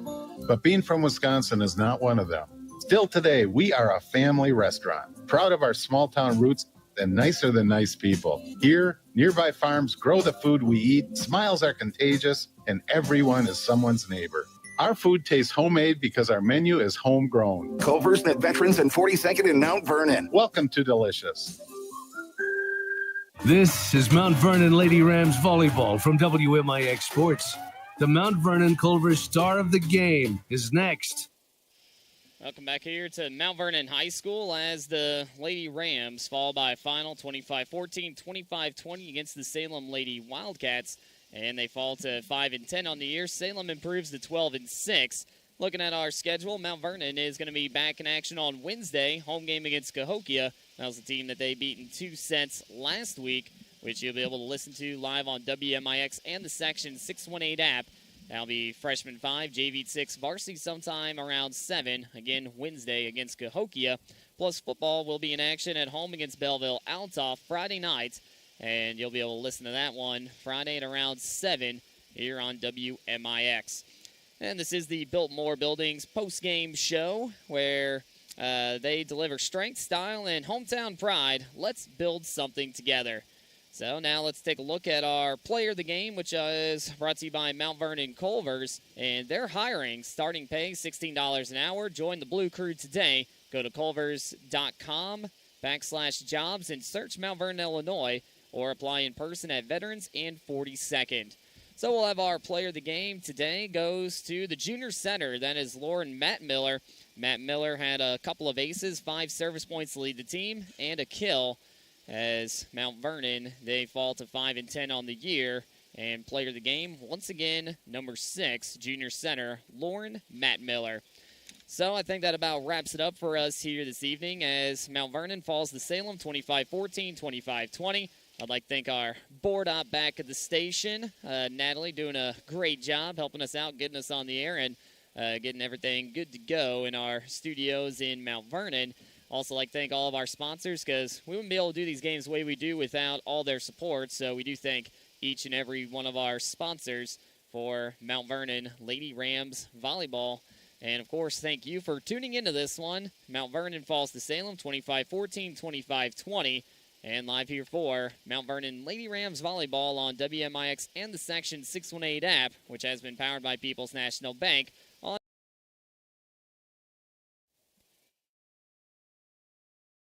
but being from Wisconsin is not one of them. Still today, we are a family restaurant, proud of our small-town roots and nicer than nice people. Here, nearby farms grow the food we eat, smiles are contagious, and everyone is someone's neighbor. Our food tastes homemade because our menu is homegrown. Culver's at Veterans and 42nd in Mount Vernon. Welcome to Delicious. This is Mount Vernon Lady Rams Volleyball from WMIX Sports. The Mount Vernon Culver's star of the game is next. Welcome back here to Mount Vernon High School as the Lady Rams fall by a final 25-14, 25-20 against the Salem Lady Wildcats. And they fall to 5-10 on the year. Salem improves to 12-6. Looking at our schedule, Mount Vernon is going to be back in action on Wednesday. Home game against Cahokia. That was the team that they beat in 2 sets last week, which you'll be able to listen to live on WMIX and the Section 618 app. That'll be freshman 5, JV 6, varsity sometime around 7. Again, Wednesday against Cahokia. Plus, football will be in action at home against Belleville Altoff Friday night. And you'll be able to listen to that one Friday at around 7 here on WMIX. And this is the Biltmore Buildings post-game show where they deliver strength, style, and hometown pride. Let's build something together. So now let's take a look at our player of the game, which is brought to you by Mount Vernon Culver's. And they're hiring. Starting pay $16 an hour. Join the Blue Crew today. Go to culvers.com/jobs and search Mount Vernon, Illinois, or apply in person at Veterans and 42nd. So we'll have our player of the game today goes to the junior center. That is Lauren Matt Miller. Matt Miller had a couple of aces, 5 service points to lead the team, and a kill. As Mount Vernon, they fall to 5-10 on the year. And player of the game, once again, number 6, junior center, Lauren Matt Miller. So I think that about wraps it up for us here this evening as Mount Vernon falls to Salem 25-14, 25-20. I'd like to thank our board op back at the station, Natalie, doing a great job helping us out, getting us on the air, and getting everything good to go in our studios in Mount Vernon. Also like to thank all of our sponsors because we wouldn't be able to do these games the way we do without all their support. So we do thank each and every one of our sponsors for Mount Vernon Lady Rams Volleyball. And, of course, thank you for tuning into this one. Mount Vernon falls to Salem 25-14, 25-20. And live here for Mount Vernon Lady Rams Volleyball on WMIX and the Section 618 app, which has been powered by People's National Bank on